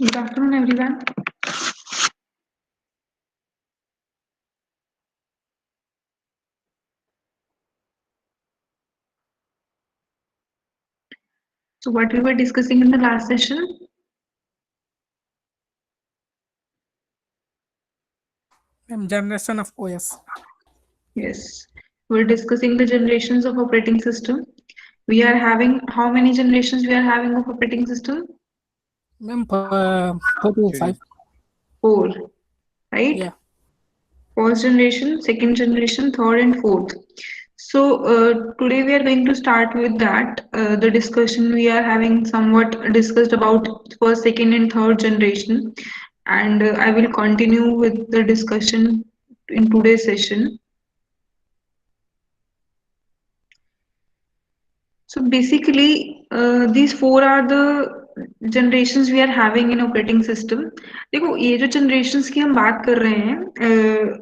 Good afternoon, everyone. So, what we were discussing in the last session? Generation of OS. Yes, we're discussing the generations of operating system. We are having how many generations we are having of operating system? Four to five. Three. Four, right? Yeah. First generation, second generation, third, and fourth. So today we are going to start with that. The discussion we are having somewhat discussed about first, second, and third generation, and I will continue with the discussion in today's session. So basically, these four are the generations we are having in operating system. देखो ये जो generations की हम बात कर रहे हैं,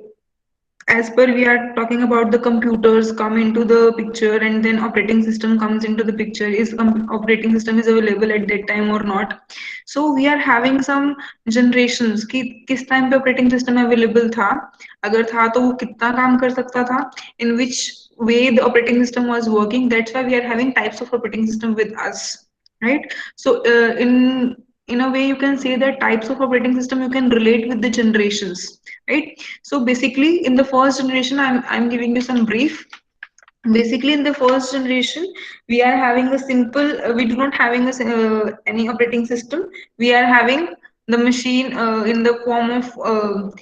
as per we are talking about the computers come into the picture and then operating system comes into the picture. Is operating system is available at that time or not? So we are having some generations कि किस time पे operating system available था, अगर था तो वो कितना काम कर सकता था, in which way the operating system was working. That's why we are having types of operating system with us, right? So in a way you can say that types of operating system you can relate with the generations, right? So basically in the first generation, I'm giving you some brief. Basically in the first generation we are having a simple, we do not having any operating system. We are having the machine in the form of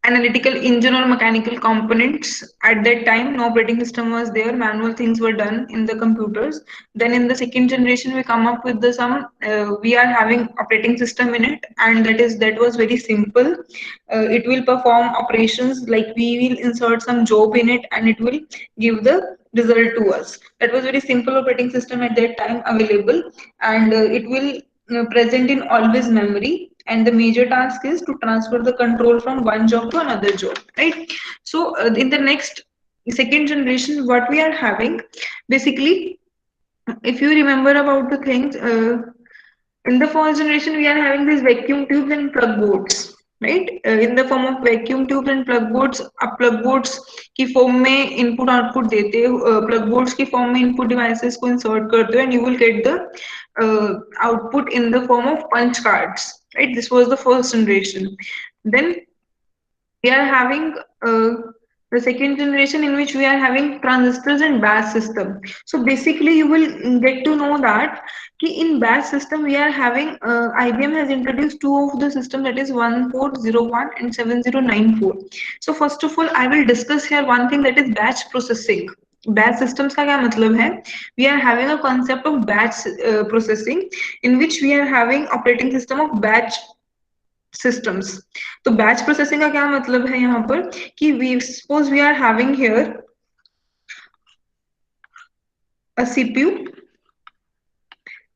analytical engine or mechanical components. At that time no operating system was there, manual things were done in the computers. Then in the second generation we come up with the some, we are having operating system in it, and that was very simple. It will perform operations like we will insert some job in it and it will give the result to us. That was very simple operating system at that time available, and it will present in always memory, and the major task is to transfer the control from one job to another job, right? So in the next second generation what we are having, basically if you remember about the things, in the first generation we are having these vacuum tubes and plug boards, right? In the form of vacuum tubes and plug boards, आप plug boards की form में input output देते हो, plug boards की form में input devices को insert करते हो, and you will get the output in the form of punch cards, right? This was the first generation. Then we are having the second generation in which we are having transistors and batch system. So basically you will get to know that ki in batch system we are having, IBM has introduced two of the system, that is 1401 and 7094. So first of all I will discuss here one thing, that is batch processing. Batch systems का क्या मतलब है? We are having a concept of batch processing, in which we are having operating system of batch systems. तो batch processing का क्या मतलब है यहाँ पर कि we suppose we are having here a CPU,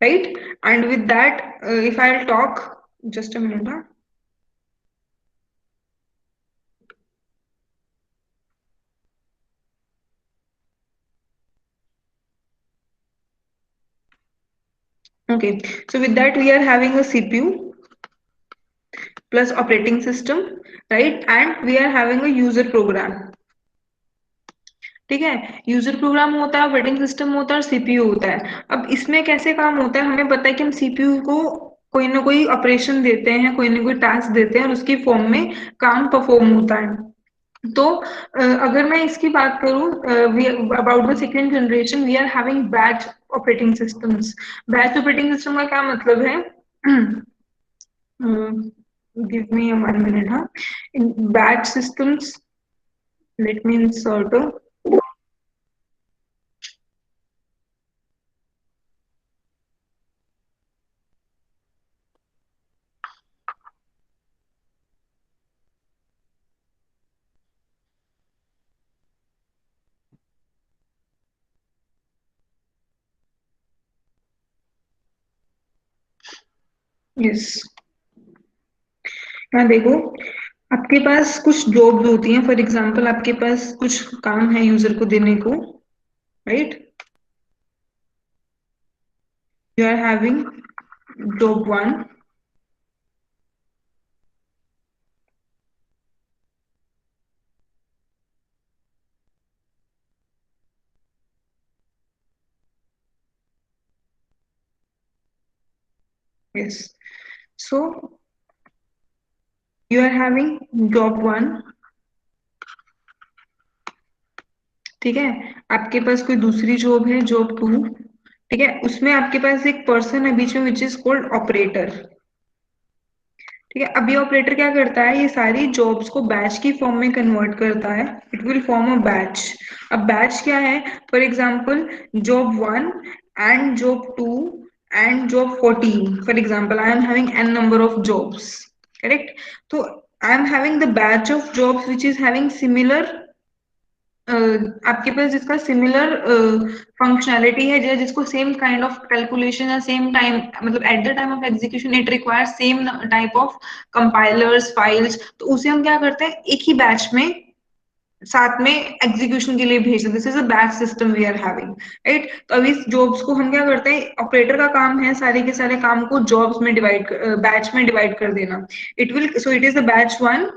right? And with that, if I'll talk, just a minute, huh? Okay, so with that we are having a CPU plus operating system, right? And we are having a user program. ठीक है, user program होता है, operating system होता है और CPU होता है. अब इसमें कैसे काम होता है, हमें पता है कि हम सीपीयू को कोई ना कोई ऑपरेशन देते हैं, कोई ना कोई टास्क देते हैं और उसकी फॉर्म में काम परफॉर्म होता है. तो अगर मैं इसकी बात करूं about the second generation, we are having batch operating systems. Batch operating system का क्या मतलब है? गिव मी अ 1 minute, हाँ. In batch systems, let me insert. Yes, यहाँ देखो, आपके पास कुछ जॉब्स होती हैं. फॉर एग्जांपल आपके पास कुछ काम है यूजर को देने को, right? You are having job 1, Yes. So you are having job one, ठीक है, आपके पास कोई दूसरी जॉब है जॉब टू, ठीक है, उसमें आपके पास एक पर्सन है बीच में विच इज कॉल्ड ऑपरेटर, ठीक है। अब ये ऑपरेटर क्या करता है, ये सारी जॉब्स को बैच की फॉर्म में कन्वर्ट करता है, it will form a batch. अब बैच क्या है, for example job one and job two and job 14, for example I am having an number of jobs, correct. तो I am having the batch of jobs which is having similar, आपके पास जिसका similar functionality है, जिसको same kind of calculation या same time, मतलब at the time of execution it requires same type of compilers files, तो उसे हम क्या करते हैं एक ही बैच में साथ में एग्जीक्यूशन के लिए भेज देते, this is a batch system we are having, right. तो अभी इस जॉब्स को हम क्या करते हैं, ऑपरेटर का काम है सारे के सारे काम को जॉब्स में डिवाइड, बैच में डिवाइड कर देना, it will, so it is the batch one,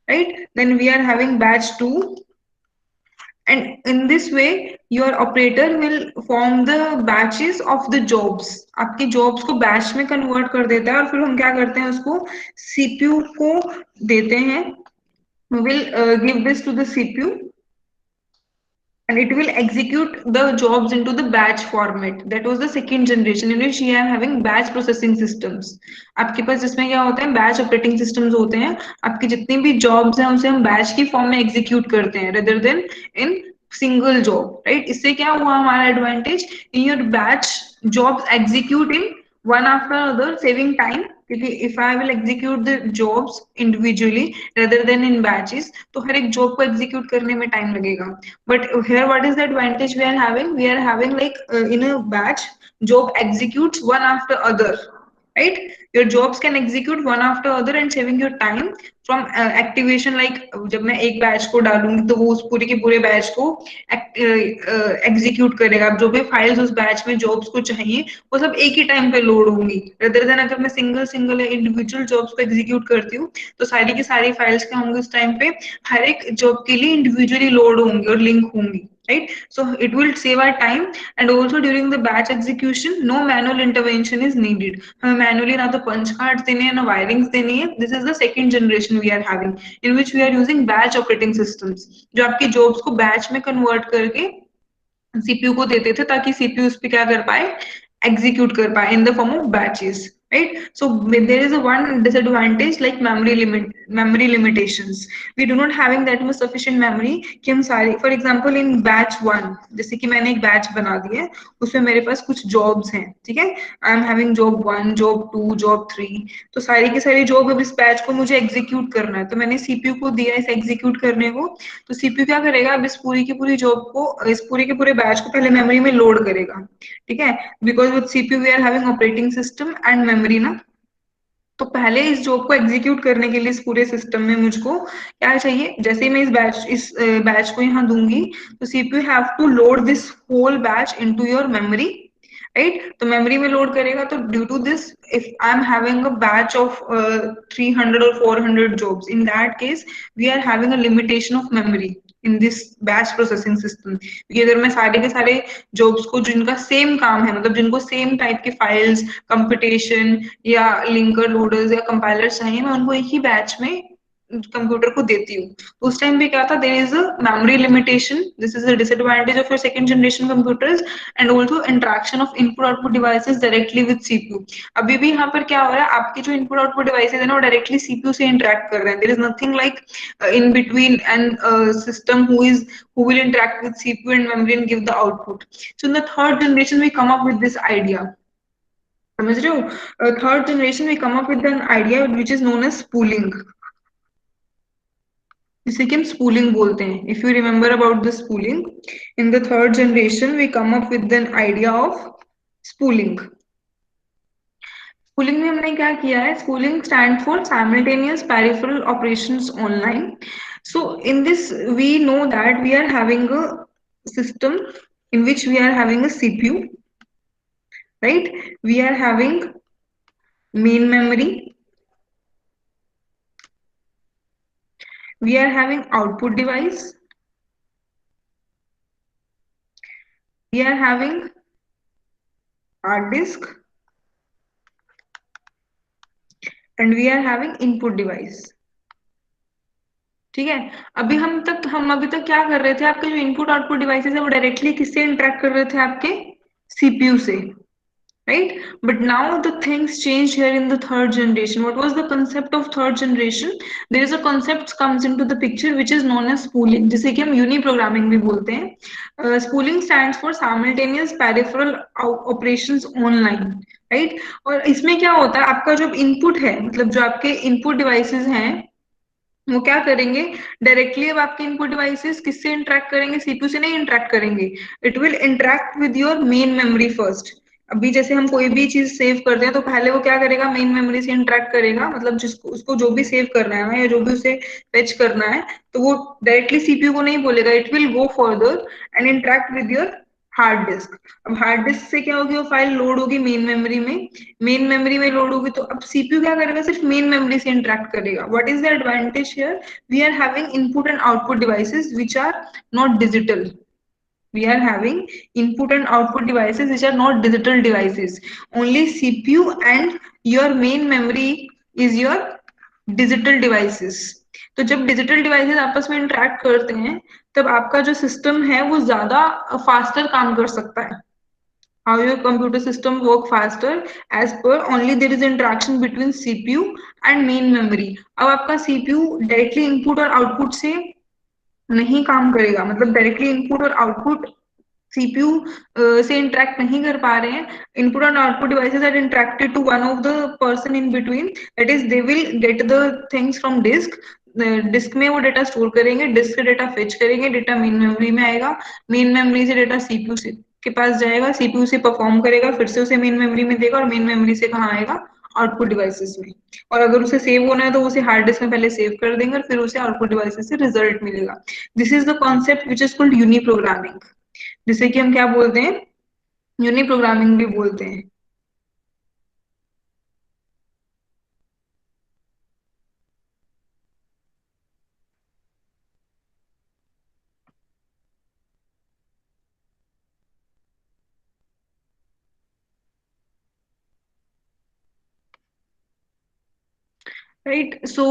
right, then we are having batch 2, and in this way your operator will form the batches of the jobs, आपकी jobs को batch में convert कर देता है, और फिर हम क्या करते हैं उसको CPU को देते हैं, we will give this to the CPU and it will execute the jobs into the batch format. That was the second generation in which we are having batch processing systems. आपके पास जिसमें क्या होता है, batch operating systems होते हैं, आपकी जितनी भी जॉब्स हैं उसे हम बैच की फॉर्म में एग्जीक्यूट करते हैं rather then in single job, right. इससे क्या हुआ हमारा advantage, in your batch jobs execute in one after another, saving time, क्योंकि if I will execute the jobs individually rather than in batches, तो हर एक जॉब को एग्जीक्यूट करने में टाइम लगेगा। But here, what is the advantage we are having? We are having like in a batch, job executes one after other, right? Your jobs can execute one after other and saving your time from activation. Like जब मैं एक batch को डालूंगी तो वो उस पूरे के पूरे बैच को एग्जीक्यूट करेगा। अब जो भी फाइल्स उस बैच में जॉब्स को चाहिए वो सब एक ही टाइम पे लोड होंगी, रेदर देन अगर मैं सिंगल सिंगल इंडिविजुअल जॉब्स को एग्जीक्यूट करती हूँ तो सारी की सारी फाइल्स क्या होंगी उस टाइम पे, हर एक जॉब के लिए इंडिविजुअली लोड होंगी और लिंक होंगी, right? So it will save our time, and also during the batch execution no manual intervention is needed. हमें manually ना तो punch cards देने हैं ना wirings देनी है, this is the second generation we are having in which we are using batch operating systems, जो आपकी jobs को batch में convert करके सीपीयू को देते थे ताकि सीपीयू उस पे क्या कर पाए, एग्जीक्यूट कर पाए in the form of batches, right? So there is a one disadvantage like memory limitations. We do not having that much sufficient memory कि हम सारे, for example in batch one, जैसे कि मैंने एक बैच बना दी है उसमें मेरे पास कुछ जॉब्स हैं, ठीक है, I am having job one job two job three, तो सारी की सारी जॉब अब इस बैच को मुझे एग्जीक्यूट करना है, तो मैंने सीपीयू को दिया इसे एग्जीक्यूट करने को, तो सीपीयू क्या करेगा, अब इस पूरी की पूरी जॉब को, इस पूरे के पूरे बैच को पहले मेमोरी में लोड करेगा, ठीक है, because with CPU we are having operating system and memory ना, तो पहले इस जॉब को एग्जीक्यूट करने के लिए इस पूरे सिस्टम में मुझको क्या चाहिए, जैसे ही मैं इस बैच को यहाँ दूंगी तो CPU have to load this whole batch into your memory, right. तो मेमोरी में लोड करेगा, तो due to this if I am having a batch of 300 और 400 jobs, in that case we are having a limitation of memory in this batch processing system, क्योंकि अगर मैं सारे के सारे जॉब्स को जिनका सेम काम है, मतलब जिनको सेम टाइप के फाइल्स कंप्यूटेशन या लिंकर लोडर्स या कंपाइलर्स चाहिए, मैं उनको एक ही बैच में कंप्यूटर को देती हूँ, तो उस टाइम पे क्या था, there is a memory limitation, this is a disadvantage of your second generation computers, and also interaction of input output devices directly with CPU. अभी भी यहाँ पर क्या हो रहा है, आपके जो इनपुट आउटपुट डिवाइसेस है ना वो डायरेक्टली सीपीयू से इंटरेक्ट कर रहे हैं, there is nothing like in between and system who will interact with CPU and memory and give the output. So in the third generation we come up with this idea, समझ रहे हो, third generation we come up with an idea which is known as spooling, जिसे कि हम spooling बोलते हैं। If you remember about the spooling, in the third generation we come up with an idea of spooling. Spooling में हमने क्या किया है, spooling stand for simultaneous peripheral operations online. So in this we know that we are having a system in which we are having a CPU, right? We are having main memory, we are having output device, we are having hard disk, and we are having input device. ठीक है, हम अभी तक क्या कर रहे थे, आपके जो इनपुट आउटपुट डिवाइसेस है वो डायरेक्टली किससे इंटरेक्ट कर रहे थे, आपके सीपीयू से, right? But now the things change here in the third generation. What was the concept of third generation? There is a concept comes into the picture which is known as spooling, जिसे कि हम uni programming भी बोलते हैं. Spooling stands for simultaneous peripheral operations online, right? और इसमें क्या होता है, आपका जो इनपुट है, मतलब जो आपके इनपुट डिवाइसेस हैं वो क्या करेंगे, डायरेक्टली अब आपके इनपुट डिवाइसेस किससे इंटरेक्ट करेंगे, सीपीयू से नहीं इंटरेक्ट करेंगे. It will interact with your main memory first. अभी जैसे हम कोई भी चीज सेव करते हैं तो पहले वो क्या करेगा, मेन मेमोरी से इंटरेक्ट करेगा, मतलब जिसको उसको जो भी सेव करना है ना या जो भी उसे फेच करना है, तो वो डायरेक्टली सीपीयू को नहीं बोलेगा, it will go further and interact with your hard disk. अब हार्ड डिस्क से क्या होगी, वो फाइल लोड होगी मेन मेमोरी में लोड होगी, तो अब सीपीयू क्या करेगा, सिर्फ मेन मेमोरी से इंटरेक्ट करेगा. What is the advantage here, we are having input and output devices which are not digital. We are having input and output devices which are not digital devices. Only CPU and your main memory is your digital devices. तो जब digital devices आपस में interact करते हैं तब आपका जो system है वो ज्यादा फास्टर काम कर सकता है. How your computer system work faster as per only there is interaction between CPU and main memory. अब आपका CPU डायरेक्टली इनपुट और आउटपुट से नहीं काम करेगा, मतलब डायरेक्टली इनपुट और आउटपुट सीपीयू से इंटरेक्ट नहीं कर पा रहे हैं. Input and output devices are interacted to one of the person in between, that is they will get the things from disk. Disk में वो डेटा स्टोर करेंगे, डिस्क से डेटा फेच करेंगे, डेटा मेन मेमोरी में आएगा, main memory से data CPU से के पास जाएगा, सीपीयू से परफॉर्म करेगा, फिर से उसे मेन मेमोरी में देगा और मेन मेमोरी से कहाँ आएगा, आउटपुट डिवाइसेस में. और अगर उसे सेव होना है तो उसे हार्ड डिस्क में पहले सेव कर देंगे और फिर उसे आउटपुट डिवाइसेस से रिजल्ट मिलेगा. This is the concept which is called uni programming, जिसे कि हम क्या बोलते हैं, यूनी प्रोग्रामिंग भी बोलते हैं. Right. So,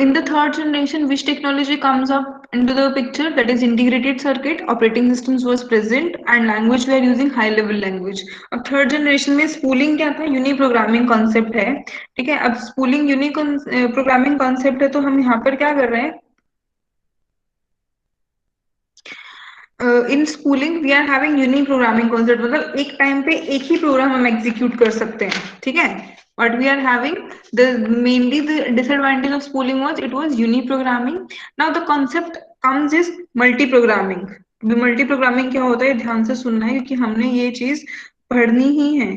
in the third generation, which technology comes up into the picture? That is integrated circuit, operating systems was present, and language we are using high level language. अब third generation में spooling क्या था, uni programming concept है. ठीक है, अब spooling uni programming concept है, तो हम यहाँ पर क्या कर रहे हैं, in spooling we are having unique programming concept, मतलब एक टाइम पे एक ही प्रोग्राम हम एग्जीक्यूट कर सकते हैं. ठीक है, what we are having, the mainly the disadvantage of spooling was it was uniprogramming. Now the concept comes is multi-programming. Multi programming क्या होता है, ध्यान से सुनना है क्योंकि हमने ये चीज पढ़नी ही है.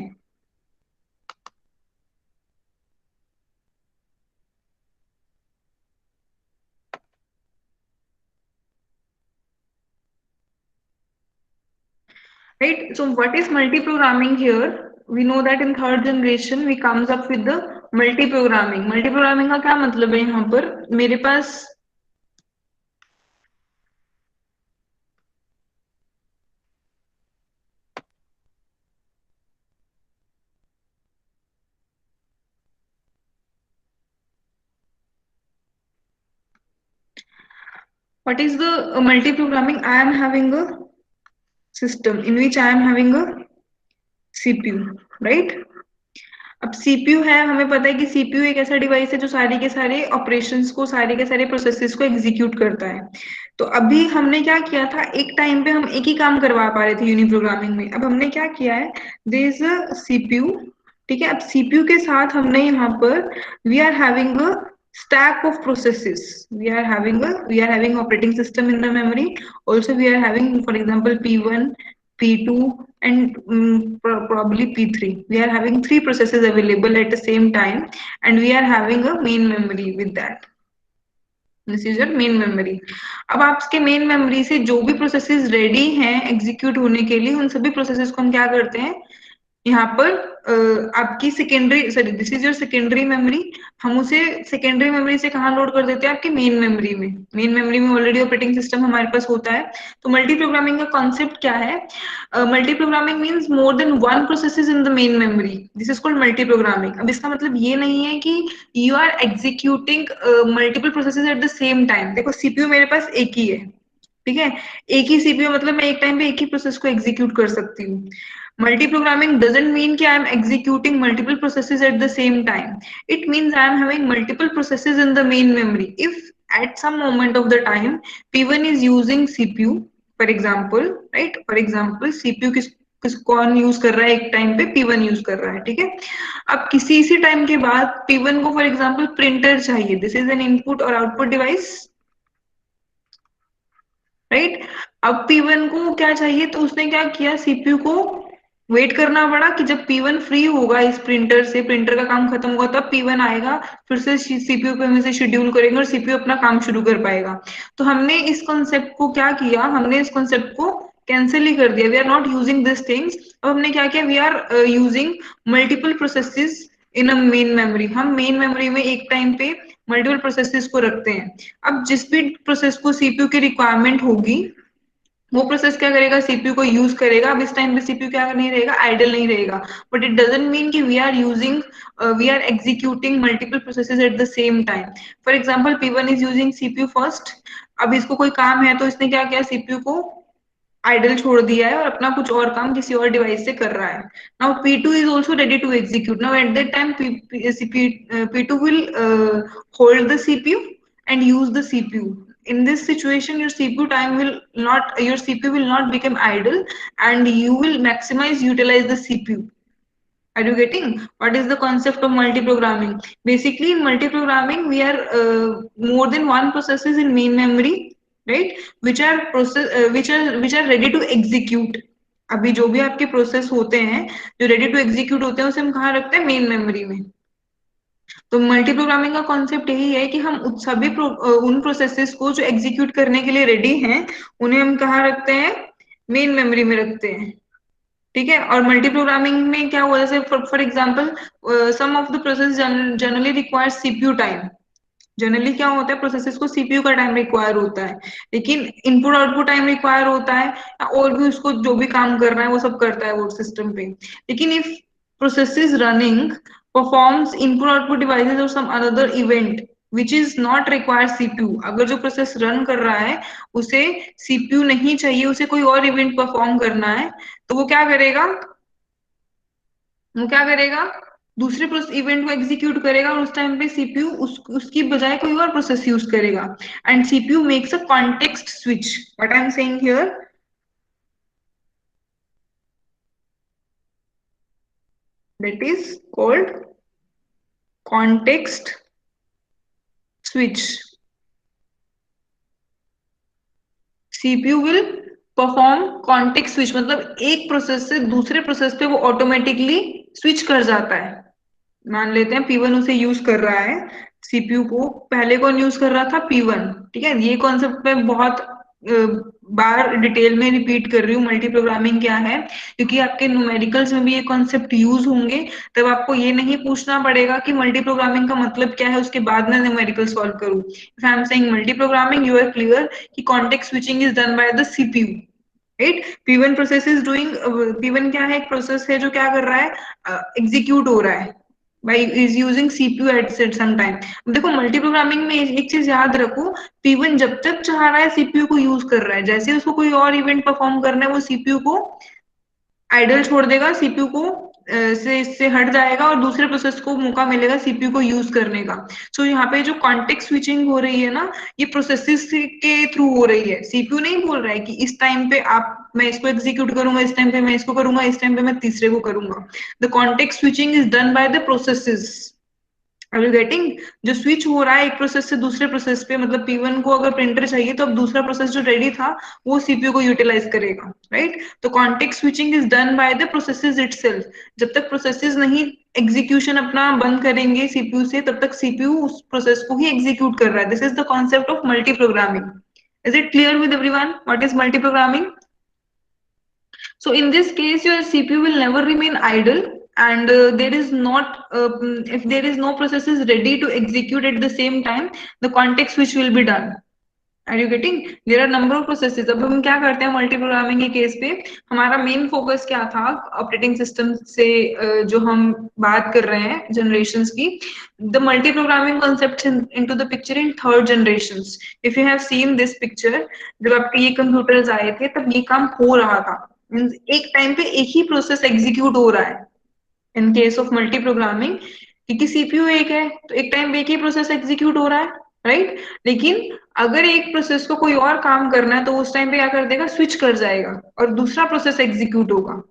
Right, so what is multi-programming here? We know that in third generation we comes up with the multi-programming. Multi-programming का क्या मतलब है, यहाँ पर मेरे पास what is the multi-programming? I am having a system in which I am having a CPU, right? अब CPU है, हमें पता है कि सीपीयू एक ऐसा डिवाइस है जो सारे के सारे ऑपरेशंस को, सारे के सारे प्रोसेसेस को एग्जीक्यूट करता है. तो अभी हमने क्या किया था, एक टाइम पे हम एक ही काम करवा पा रहे थे यूनी प्रोग्रामिंग में. अब हमने क्या किया है, देयर इज अ सीपीयू. ठीक है, अब सीपीयू के साथ हमने यहाँ पर we are having a stack of processes. We are having operating system in the memory. Also we are having, for example, P1, P2, and probably P3. We are having three processes available at the same time, and we are having a main memory with that. This is your main memory. अब आपके main memory से जो भी processes ready हैं execute होने के लिए, उन सभी प्रोसेसेस को हम क्या करते हैं, यहाँ पर आपकी secondary, sorry this is your secondary memory, हम उसे सेकेंडरी मेमोरी से कहाँ लोड कर देते हैं, आपकी मेन मेमोरी में। मेन मेमोरी में ऑलरेडी ऑपरेटिंग सिस्टम हमारे पास होता है। तो मल्टी प्रोग्रामिंग का कॉन्सेप्ट क्या है? Multi programming means more than one processes in the main memory, this is called multi programming. अब इसका मतलब ये नहीं है कि you are executing multiple processes at the same time. देखो सीपीयू मेरे पास एक ही है, ठीक है, एक ही सीपीयू, मतलब मैं एक टाइम पे एक ही प्रोसेस को एग्जीक्यूट कर सकती हूँ। मल्टी प्रोग्रामिंग डजंट मीन कि I am executing multiple processes at the same time, it means I am having multiple processes in the main memory. If at some moment of the time P1 is using CPU, for example, right, for example CPU किस कौन use कर रहा है, एक time पे P1 use कर रहा है, ठीक है। अब किसी इसी टाइम के बाद P1 को फॉर एग्जांपल प्रिंटर चाहिए, दिस इज एन इनपुट और आउटपुट डिवाइस, राइट। अब P1 को क्या चाहिए, तो उसने क्या किया, सीपीयू को वेट करना पड़ा कि जब P1 फ्री होगा इस प्रिंटर से, प्रिंटर का काम खत्म होगा, तब P1 आएगा, फिर से सीपीयू पे हम इसे शेड्यूल करेंगे और सीपीयू अपना काम शुरू कर पाएगा। तो हमने इस कॉन्सेप्ट को क्या किया, हमने इस कॉन्सेप्ट को कैंसिल ही कर दिया, we are not using this things. अब हमने क्या किया, we are using multiple processes in a main memory. हम मेन मेमोरी में एक टाइम पे मल्टीपल प्रोसेसेस को रखते हैं। अब जिस भी प्रोसेस को सीपीयू की रिक्वायरमेंट होगी, वो प्रोसेस क्या करेगा, सीपीयू को यूज करेगा। अब इस टाइम पे सीपीयू क्या नहीं रहेगा, आइडल नहीं रहेगा। बट इट डजंट मीन कि we are executing multiple processes at the same time. For example P1 is using CPU first, अब इसको कोई काम है तो इसने क्या किया, सीपीयू को आइडल छोड़ दिया है और अपना कुछ और काम किसी और डिवाइस से कर रहा है। Now P2 is also ready to execute. Now at that time P2 will hold the CPU and use the CPU. In this situation your CPU will not become idle and you will maximize utilize the CPU. Are you getting what is the concept of multi-programming? Basically, in multi-programming, we are more than one processes in main memory, right? Which are ready to execute. अभी जो भी आपके process होते हैं जो ready to execute होते हैं उसे हम कहाँ रखते हैं, मेन मेमोरी में। तो मल्टी प्रोग्रामिंग का कॉन्सेप्ट यही है कि हम उन प्रोसेसेस को जो एग्जीक्यूट करने के लिए रेडी हैं उन्हें हम कहाँ रखते हैं, मेन मेमोरी में रखते हैं, ठीक है। और मल्टी प्रोग्रामिंग में क्या हुआ, जैसे for example some of the process generally require CPU time. Generally क्या होता है, प्रोसेसेस को सीपीयू का टाइम रिक्वायर होता है, लेकिन इनपुट आउटपुट टाइम रिक्वायर होता है, और भी उसको जो भी काम करना है वो सब करता है वो सिस्टम पे। लेकिन if process is running performs input output devices और some another event which is not require CPU, अगर जो प्रोसेस रन कर रहा है उसे सीपीयू नहीं चाहिए, उसे कोई और इवेंट परफॉर्म करना है, तो वो क्या करेगा, दूसरे इवेंट को एग्जीक्यूट करेगा और उस टाइम पे सीपीयू उसकी बजाय कोई और प्रोसेस यूज करेगा। And CPU makes a context switch, what I am saying here, that is called context switch. CPU will perform context switch, मतलब एक प्रोसेस से दूसरे प्रोसेस पे वो ऑटोमेटिकली स्विच कर जाता है। मान लेते हैं P1 उसे यूज कर रहा है, सीपीयू को पहले कौन यूज कर रहा था, P1, ठीक है। ये कॉन्सेप्ट मैं बहुत बार डिटेल में रिपीट कर रही हूँ, मल्टी प्रोग्रामिंग क्या है, क्योंकि आपके न्यूमेरिकल्स में भी ये कॉन्सेप्ट यूज होंगे। तब आपको ये नहीं पूछना पड़ेगा कि मल्टी प्रोग्रामिंग का मतलब क्या है, उसके बाद मैं न्यूमेरिकल सॉल्व करूँ। If I am saying multi programming, you are clear कि context switching is done by the CPU, right. P1 process is doing, P1 क्या है, एक प्रोसेस है जो क्या कर रहा है, एग्जीक्यूट हो रहा है by is using CPU at some time। देखो मल्टी प्रोग्रामिंग में एक चीज याद रखो, P1 जब तक चाह रहा है सीपीयू को यूज कर रहा है, जैसे उसको कोई और इवेंट परफॉर्म करना है वो सीपीयू को आइडल छोड़ देगा, सीपीयू को से इससे हट जाएगा और दूसरे प्रोसेस को मौका मिलेगा सीपीयू को यूज करने का। सो यहाँ पे जो कॉन्टेक्स्ट स्विचिंग हो रही है ना, ये प्रोसेसेस के थ्रू हो रही है। सीपीयू नहीं बोल रहा है कि इस टाइम पे मैं इसको एग्जीक्यूट करूंगा, इस टाइम पे मैं इसको करूंगा, इस टाइम पे मैं तीसरे को करूंगा। The context switching is done by the processes. Are you getting, जो स्विच हो रहा है एक प्रोसेस से दूसरे प्रोसेस पे, मतलब P1 को अगर प्रिंटर चाहिए तो अब दूसरा प्रोसेस जो रेडी था वो सीपीयू को यूटिलाइज करेगा, राइट। तो context switching is done by the processes itself. जब तक प्रोसेसेस नहीं एग्जीक्यूशन अपना बंद करेंगे सीपीयू से, तब तक सीपीयू उस प्रोसेस को ही एग्जीक्यूट कर रहा है। This is the concept of multi programming. Is it clear with everyone what is multi programming? So in this case, your CPU will never remain idle. and there is not if there is no process is ready to execute at the same time, the context switch will be done. Are you getting? There are number of processes. अब हम क्या करते हैं multi programming के case पे, हमारा main focus क्या था ऑपरेटिंग सिस्टम से जो हम बात कर रहे हैं जनरेशंस की, the multi programming concept into the picture in third generations. If you have seen this picture, जब आपके ये कंप्यूटर्स आए थे तब ये काम हो रहा था. मींस एक टाइम पे एक ही प्रोसेस एग्जीक्यूट हो रहा है in case of multi programming, क्योंकि सीपीयू एक है तो एक टाइम पे एक ही प्रोसेस एग्जीक्यूट हो रहा है, राइट? लेकिन अगर एक प्रोसेस को कोई और काम करना है तो उस टाइम पे क्या कर देगा, स्विच कर जाएगा और दूसरा प्रोसेस एग्जीक्यूट होगा.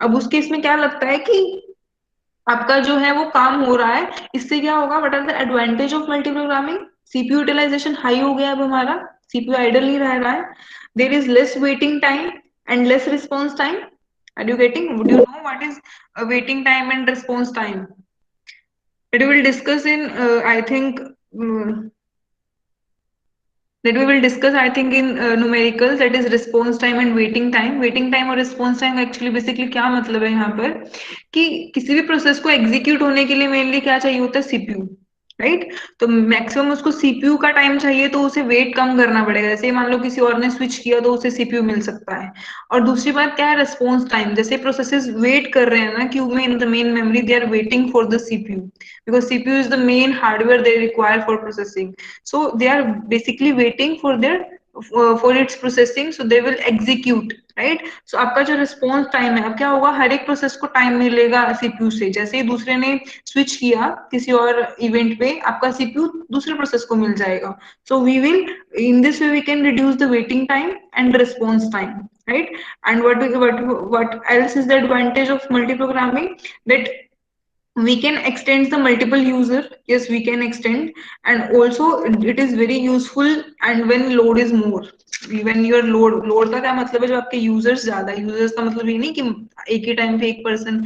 अब उस केस में क्या लगता है कि आपका जो है वो काम हो रहा है. इससे क्या होगा, what are the advantage of multi programming? CPU utilization high हो गया, अब हमारा सीपीयू आइडल नहीं रह रहा है. There is less waiting time and less response time. Are you getting? Would you know what is waiting time and response time? That we will discuss in I think that we will discuss I think in numericals, that is response time and waiting time. Waiting time और response time actually basically क्या मतलब है यहाँ पर, कि किसी भी process को एग्जीक्यूट होने के लिए मेनली क्या चाहिए होता है, सीपीयू, राइट? तो मैक्सिमम उसको सीपीयू का टाइम चाहिए, तो उसे वेट कम करना पड़ेगा. जैसे मान लो किसी और ने स्विच किया तो उसे सीपीयू मिल सकता है. और दूसरी बात क्या है, रिस्पॉन्स टाइम. जैसे प्रोसेसेस वेट कर रहे हैं ना क्यू में in the main memory, they are waiting for the CPU, because CPU is the main hardware they require for processing. So they are basically waiting for their for its processing, so they will execute, right? So आपका जो response time है, अब क्या होगा, हर एक process को time मिलेगा CPU से. जैसे ही दूसरे ने स्विच किया किसी और इवेंट पे, आपका सीपीयू दूसरे प्रोसेस को मिल जाएगा. So we will, in this way we can reduce the waiting time and response time, right? And what else is the advantage of multi programming? That we can extend the multiple user. Yes, we can extend. And also it is very useful and when load is more. When your load का क्या मतलब है, जो आपके users ज्यादा, users का मतलब ये नहीं कि एक ही टाइम पे एक पर्सन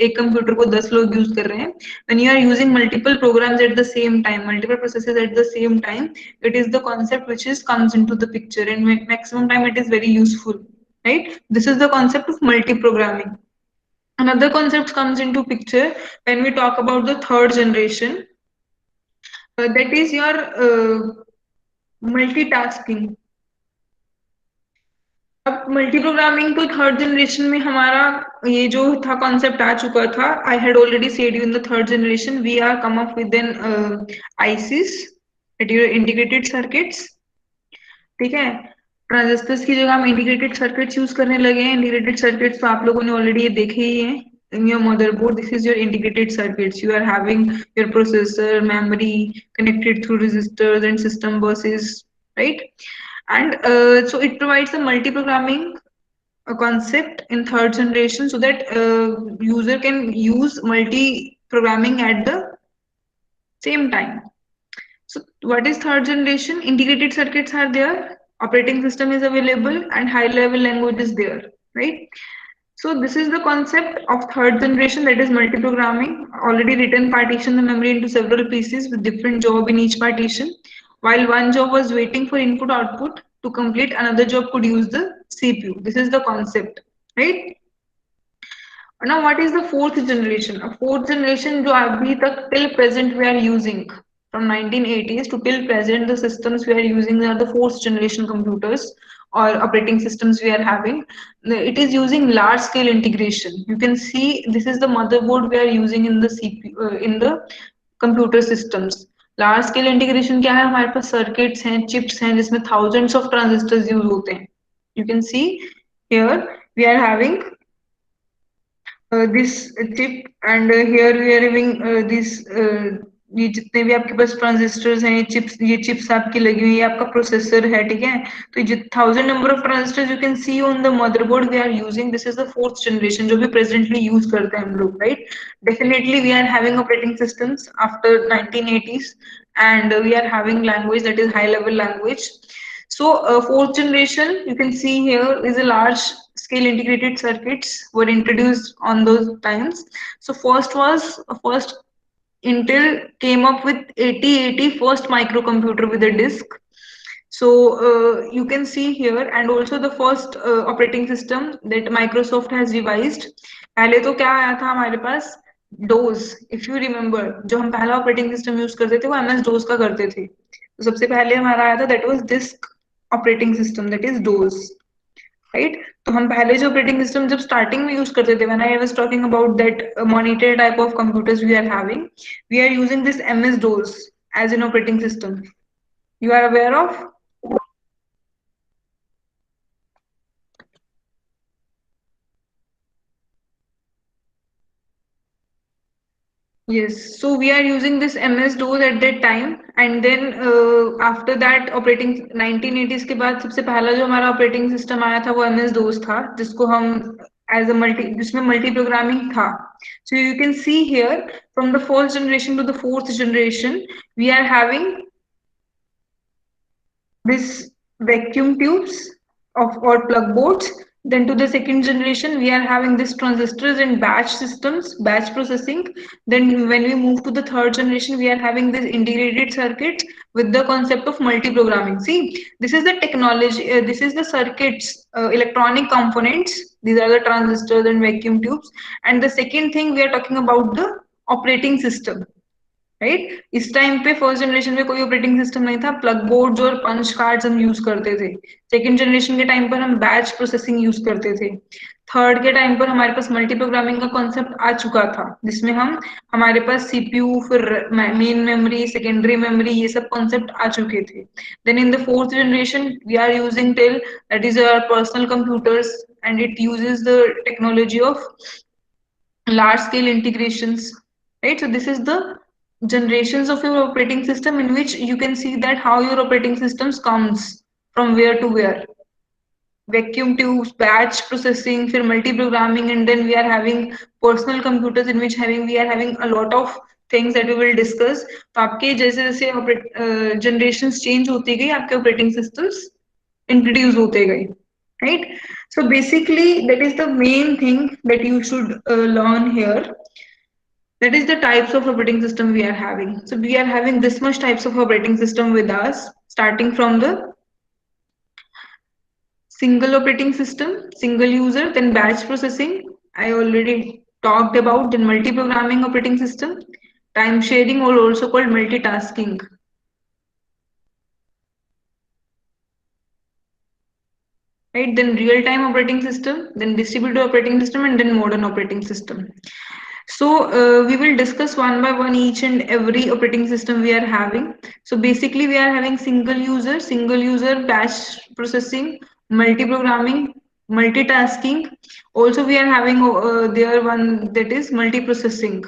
एक कंप्यूटर को 10 लोग यूज कर रहे हैं. when you are using multiple programs at the same time, multiple processes at the same time, it is the concept which is comes into the picture, and maximum time it is very useful, right? This is the concept of multi programming. Another concept comes into picture when we talk about the third generation, that is your multitasking. अब multi programming तो third generation में हमारा ये जो था concept आ चुका था. I had already said you in the third generation we are come up with an ICs, integrated circuits. ठीक है, ट्रांजिस्टर्स की जगह हम इंटीग्रेटेड सर्किट्स यूज करने लगे हैं. इंटीग्रेटेड सर्किट्स तो आप लोगों ने ऑलरेडी ये देखे ही हैं. In your motherboard, this is your integrated circuits. You are having your processor, memory connected through resistors and system buses, right? And so it provides a multi-programming concept in third generation, so that user can use multi-programming at the same time. So what is third generation? Integrated circuits are there, operating system is available, and high level language is there, right? So this is the concept of third generation, that is multi-programming. Already written partition the memory into several pieces with different job in each partition. While one job was waiting for input output to complete, another job could use the CPU. This is the concept, right? Now what is the fourth generation? A fourth generation जो अभी तक till present we are using, from 1980s to till present, the systems we are using are the fourth generation computers or operating systems we are having. It is using large scale integration. You can see this is the motherboard we are using in the CPU in the computer systems. Large scale integration क्या है, हमारे पास circuits हैं, chips हैं जिसमें thousands of transistors use होते हैं. You can see here we are having this chip, and here we are having this ये जितने भी आपके पास ट्रांजिस्टर्स हैं, ये चिप्स आपकी लगी हुई है, आपका प्रोसेसर है, ठीक है? तो ये 1000 number of transistors you can see on the motherboard we are using. This is the fourth generation जो भी प्रेजेंटली यूज करते हैं हम लोग, right? Definitely we are having operating systems after 1980s, and we are having language that is high level language. So fourth generation, you can see here is a large scale integrated circuits were introduced on those times. So first Intel came up with 8080 first microcomputer with a disk. So you can see here, and also the first operating system that Microsoft has revised. पहले तो क्या आया था हमारे पास, dose. If you remember, जो हम पहला operating system use करते थे वो एमएस डोज का करते थे. तो सबसे पहले हमारा आया था, that was disk operating system, that is DOS. Right. तो हम पहले जो ऑपरेटिंग सिस्टम जब स्टार्टिंग में यूज करते थे, when I was talking about that monitor type of computers we are having, we are using this MS DOS as an operating system. You are aware of? Yes, so we are using this MS-DOS at that time, and then after that operating 1980s के बाद सबसे पहला जो हमारा operating system आया था वो MS-DOS था, जिसको हम एज अ मल्टी, जिसमें मल्टी प्रोग्रामिंग था. So you can see here, from the first generation to the fourth generation, we are having this vacuum tubes of or plug boards. Then to the second generation, we are having this transistors and batch systems, batch processing. Then when we move to the third generation, we are having this integrated circuits with the concept of multi-programming. See, this is the technology, this is the circuits, electronic components. These are the transistors and vacuum tubes. And the second thing, we are talking about the operating system. Right. इस time पे first generation में कोई operating system नहीं था, plug boards और punch cards हम use करते थे. सेकंड जनरेशन के टाइम पर हम बैच प्रोसेसिंग यूज करते थे. थर्ड के टाइम पर हमारे पास मल्टी प्रोग्रामिंग का कॉन्सेप्ट आ चुका था, जिसमें हम हमारे पास सीपीयू, फिर मेन मेमोरी, सेकेंडरी मेमोरी, ये सब कॉन्सेप्ट आ चुके थे. Then in the fourth generation we are using till, that is our personal computers, and it uses the technology of large scale integrations. Right, so this is the generations of your operating system, in which you can see that how your operating systems comes from where to where. Vacuum tubes, batch processing, फिर multi programming, and then we are having personal computers in which having we are having a lot of things that we will discuss. तो आपके जैसे जैसे generations change होती गई, आपके operating systems introduce होते गए. Right, so basically that is the main thing that you should learn here. That is the types of operating system we are having. So we are having this much types of operating system with us, starting from the single operating system, single user, then batch processing. I already talked about, then multi-programming operating system, time sharing, or also called multitasking. Right, then real-time operating system, then distributed operating system, and then modern operating system. So we will discuss one by one each and every operating system we are having. So basically we are having single user, batch processing, multi-programming, multitasking. Also we are having there one that is multi-processing.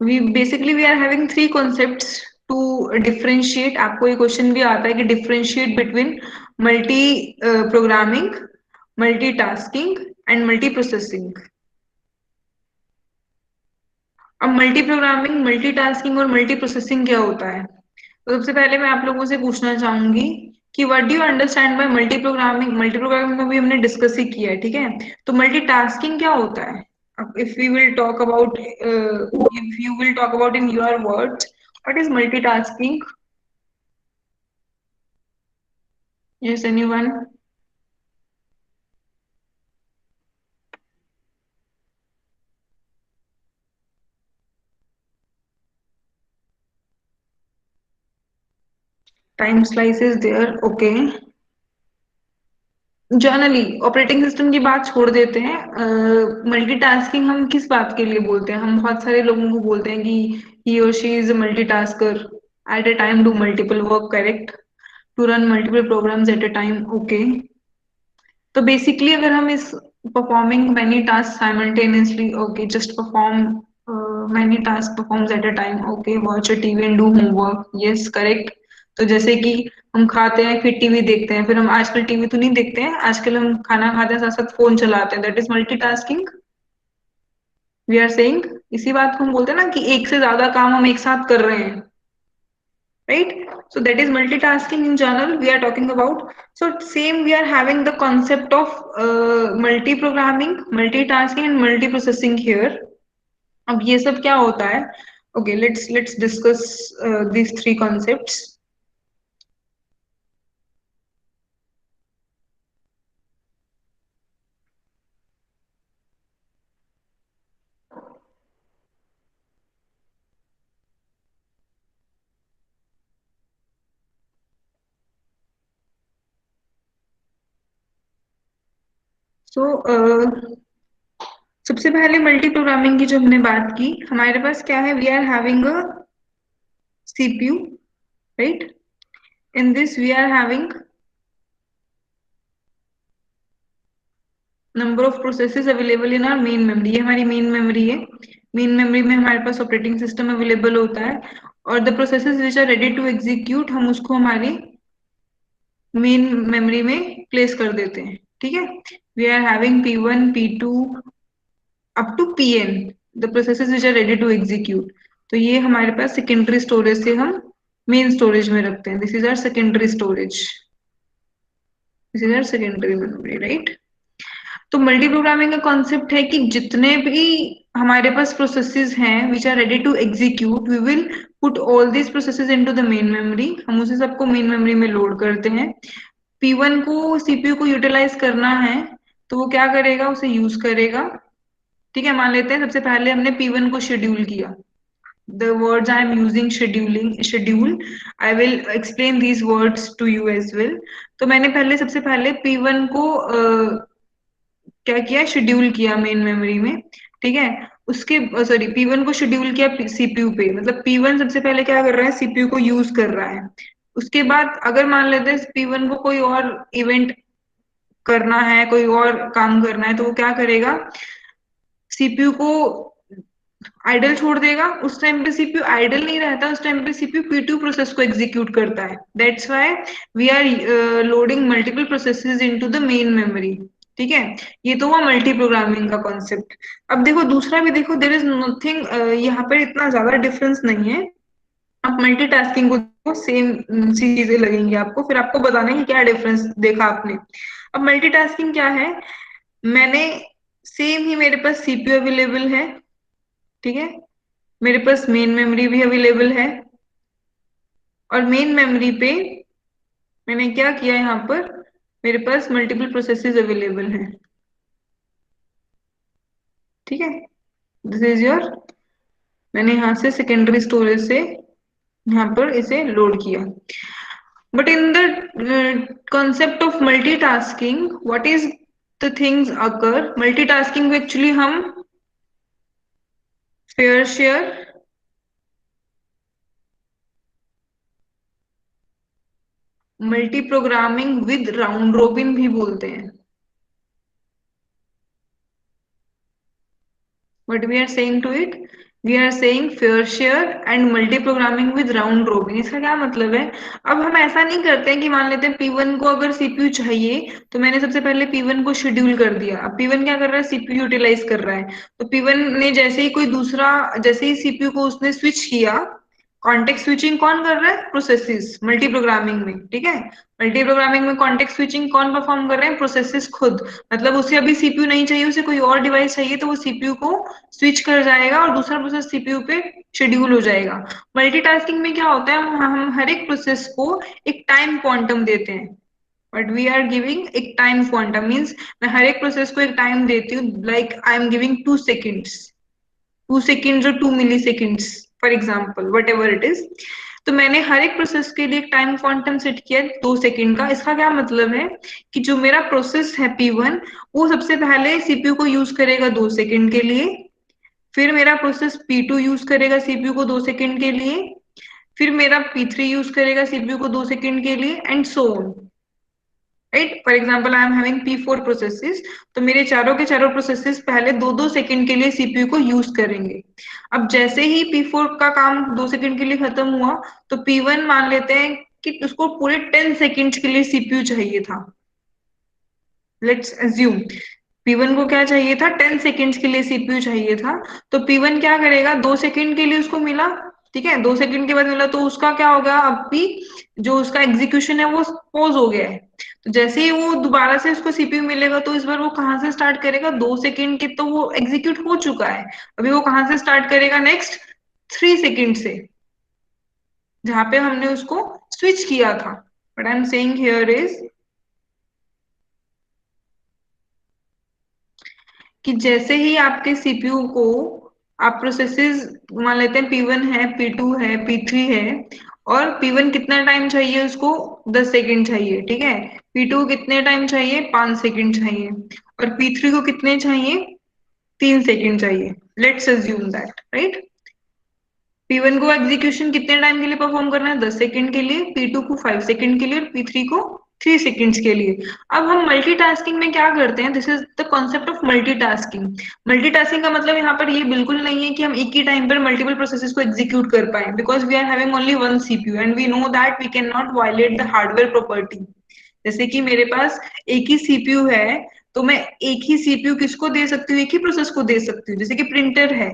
We are having three concepts to differentiate. आपको ये question भी आता है कि differentiate between multi programming, multitasking and multiprocessing. अब multi programming, multitasking और multi processing क्या होता है? तो सबसे पहले मैं आप लोगों से पूछना चाहूंगी कि what do you understand by multi programming. Multi programming को भी हमने डिस्कस ही किया है, ठीक है. तो मल्टीटास्किंग क्या होता है? If we will talk about, if you will talk about in your words, what is multitasking? Yes, anyone? Time slice is there, okay. Generally operating system की बात छोड़ देते हैं. मल्टीटास्किंग हम किस बात के लिए बोलते हैं? हम बहुत सारे लोगों को बोलते हैं कि ही और she is a multitasker, at a time do multiple work, correct, to run multiple programs at a time, okay. तो बेसिकली अगर हम इस performing many task simultaneously, okay, just perform many task performs at a time, okay, watch a TV and do homework, yes, correct. तो जैसे कि हम खाते हैं फिर टीवी देखते हैं, फिर हम आजकल टीवी तो नहीं देखते हैं, आजकल हम खाना खाते हैं साथ साथ फोन चलाते हैं, that is multitasking. We are saying, इसी बात को हम बोलते हैं ना कि एक से ज्यादा काम हम एक साथ कर रहे हैं. Right, so that is multitasking in general we are talking about. So same we are having the concept of multi programming, multitasking and multiprocessing here. अब ये सब क्या होता है? Okay, let's discuss these three concepts. So सबसे पहले multi programming की जो हमने बात की, हमारे पास क्या है, we are having a CPU, right? In this we are having number of processes available in our main memory. ये हमारी मेन मेमोरी है। मेन मेमोरी में हमारे पास ऑपरेटिंग सिस्टम अवेलेबल होता है, और the processes which are ready to execute हम उसको हमारी मेन मेमोरी में प्लेस कर देते हैं। ठीक है, we are having P1 P2 up to Pn, the processes which are ready to execute. तो ये हमारे पास सेकेंडरी स्टोरेज से हम मेन स्टोरेज में रखते हैं। This is our secondary storage, this is our secondary memory, right? तो मल्टी प्रोग्रामिंग का कॉन्सेप्ट है कि जितने भी हमारे पास प्रोसेसेस हैं which are ready to execute, we will put all these processes into the main memory. हम उसे सबको मेन मेमोरी में लोड करते हैं। P1 को सीपीयू को यूटिलाइज करना है, तो वो क्या करेगा, उसे यूज करेगा। ठीक है, मान लेते हैं सबसे पहले हमने P1 को शेड्यूल किया। The words I am using schedule, I will explain these words to you as well. तो मैंने पहले सबसे पहले P1 को क्या किया, शेड्यूल किया मेन मेमोरी में। ठीक है, उसके सॉरी P1 को शेड्यूल किया सीपीयू पे, मतलब P1 सबसे पहले क्या कर रहा है, सीपीयू को यूज कर रहा है। उसके बाद अगर मान लेते हैं P1 को कोई और इवेंट करना है, कोई और काम करना है, तो वो क्या करेगा, सीपीयू को आइडल छोड़ देगा। उस टाइम पे सीपीयू आइडल नहीं रहता, उस टाइम पे सीपीयू P2 प्रोसेस को एग्जीक्यूट करता है। That's why we are loading multiple processes into the main memory. ठीक है, ये तो हुआ मल्टी प्रोग्रामिंग का कॉन्सेप्ट। अब देखो दूसरा भी देखो, देर इज नथिंग, यहाँ पर इतना ज्यादा डिफरेंस नहीं है। आप मल्टीटास्किंग को देखो, सेम सी चीजें लगेंगी आपको, फिर आपको बताना है कि क्या डिफरेंस देखा आपने। अब मल्टीटास्किंग क्या है, मैंने सेम ही मेरे पास सीपीयू अवेलेबल है। ठीक है, मेरे पास मेन मेमोरी भी अवेलेबल है, और मेन मेमोरी पे मैंने क्या किया, यहाँ पर मेरे पास मल्टीपल प्रोसेसेस अवेलेबल हैं। ठीक है, दिस इज योर, मैंने यहाँ से सेकेंडरी स्टोरेज से यहाँ पर इसे लोड किया। But in the concept of multitasking, what is the things occur, multitasking में एक्चुअली हम fair share, multi programming with round robin भी बोलते हैं। What we are saying to it, we are saying fair share and multi programming with round robin। इसका क्या मतलब है, अब हम ऐसा नहीं करते हैं कि मान लेते हैं P1 को अगर सीपीयू चाहिए, तो मैंने सबसे पहले P1 को शेड्यूल कर दिया। अब P1 क्या कर रहा है, सीपीयू यूटिलाइज कर रहा है। तो P1 ने जैसे ही कोई दूसरा, जैसे ही सीपीयू को उसने स्विच किया, कॉन्टेक्स्ट स्विचिंग कौन कर रहा है, प्रोसेसेस, मल्टी प्रोग्रामिंग में। ठीक है, मल्टी प्रोग्रामिंग में कॉन्टेक्स्ट स्विचिंग कौन परफॉर्म कर रहे हैं, प्रोसेसेस खुद। मतलब उसे अभी सीपीयू नहीं चाहिए, उसे कोई और डिवाइस चाहिए, तो वो सीपीयू को स्विच कर जाएगा और दूसरा प्रोसेस सीपीयू पे शेड्यूल हो जाएगा। मल्टीटास्किंग में क्या होता है, हम हर एक प्रोसेस को एक टाइम क्वांटम देते हैं। बट वी आर गिविंग एक टाइम क्वांटम, मीन्स मैं हर एक प्रोसेस को एक टाइम देती हूँ, like I am giving 2 seconds, 2 seconds और 2 milliseconds, for example whatever it is. तो मैंने हर एक प्रोसेस के लिए एक टाइम क्वांटम सेट किया 2 सेकेंड का। इसका क्या मतलब है कि जो मेरा प्रोसेस है P1, वो सबसे पहले सीपीयू को यूज करेगा 2 सेकेंड के लिए, फिर मेरा प्रोसेस P2 यूज करेगा सीपीयू को 2 सेकेंड के लिए, फिर मेरा P3 यूज करेगा सीपीयू को 2 सेकेंड के लिए, and so on, right? For example I am having P4 processes, तो मेरे चारों के चारों प्रोसेसेस पहले 2-2 सेकेंड के लिए सीपीयू को यूज करेंगे। अब जैसे ही P4 का काम 2 सेकेंड के लिए खत्म हुआ, तो P1 मान लेते हैं कि उसको पूरे 10 सेकेंड्स के लिए सीपीयू चाहिए था। लेट्स अज्यूम P1 को क्या चाहिए था, 10 सेकेंड्स के लिए सीपीयू चाहिए था। तो P1 क्या करेगा, 2 सेकेंड के लिए उसको मिला। ठीक है, 2 सेकेंड के बाद मिला, तो उसका क्या होगा, अब भी जो उसका एग्जीक्यूशन है वो पॉज हो गया है। तो जैसे ही वो दोबारा से उसको सीपीयू मिलेगा, तो इस बार वो कहाँ से स्टार्ट करेगा, 2 सेकेंड के तो वो एग्जीक्यूट हो चुका है, अभी वो कहाँ से स्टार्ट करेगा नेक्स्ट, 3 सेकंड से, जहां पे हमने उसको स्विच किया था. But I am saying here is कि जैसे ही आपके सीपीयू को आप प्रोसेसेस मान लेते हैं P1 है, P2 है, P3 है, और P1 कितना टाइम चाहिए उसको, 10 सेकंड चाहिए, ठीक है. P2 कितने टाइम चाहिए, 5 सेकंड चाहिए, और P3 को कितने चाहिए, 3 सेकंड चाहिए. Let's assume that, right. P1 को एग्जीक्यूशन कितने टाइम के लिए परफॉर्म करना है, 10 सेकंड के लिए, P2 को 5 सेकंड के लिए, और P3 को 3 सेकंड्स के लिए. अब हम मल्टीटास्किंग में क्या करते हैं, this is the concept of multitasking. Multitasking का मतलब यहाँ पर ये बिल्कुल नहीं है कि हम एक ही टाइम पर मल्टीपल प्रोसेसेस को एग्जीक्यूट कर पाए, because we are having only one CPU and we know that we can not violate the hardware property. जैसे कि मेरे पास एक ही सीपीयू है, तो मैं एक ही सीपीयू किसको दे सकती हूँ, एक ही प्रोसेस को दे सकती हूँ. जैसे कि प्रिंटर है,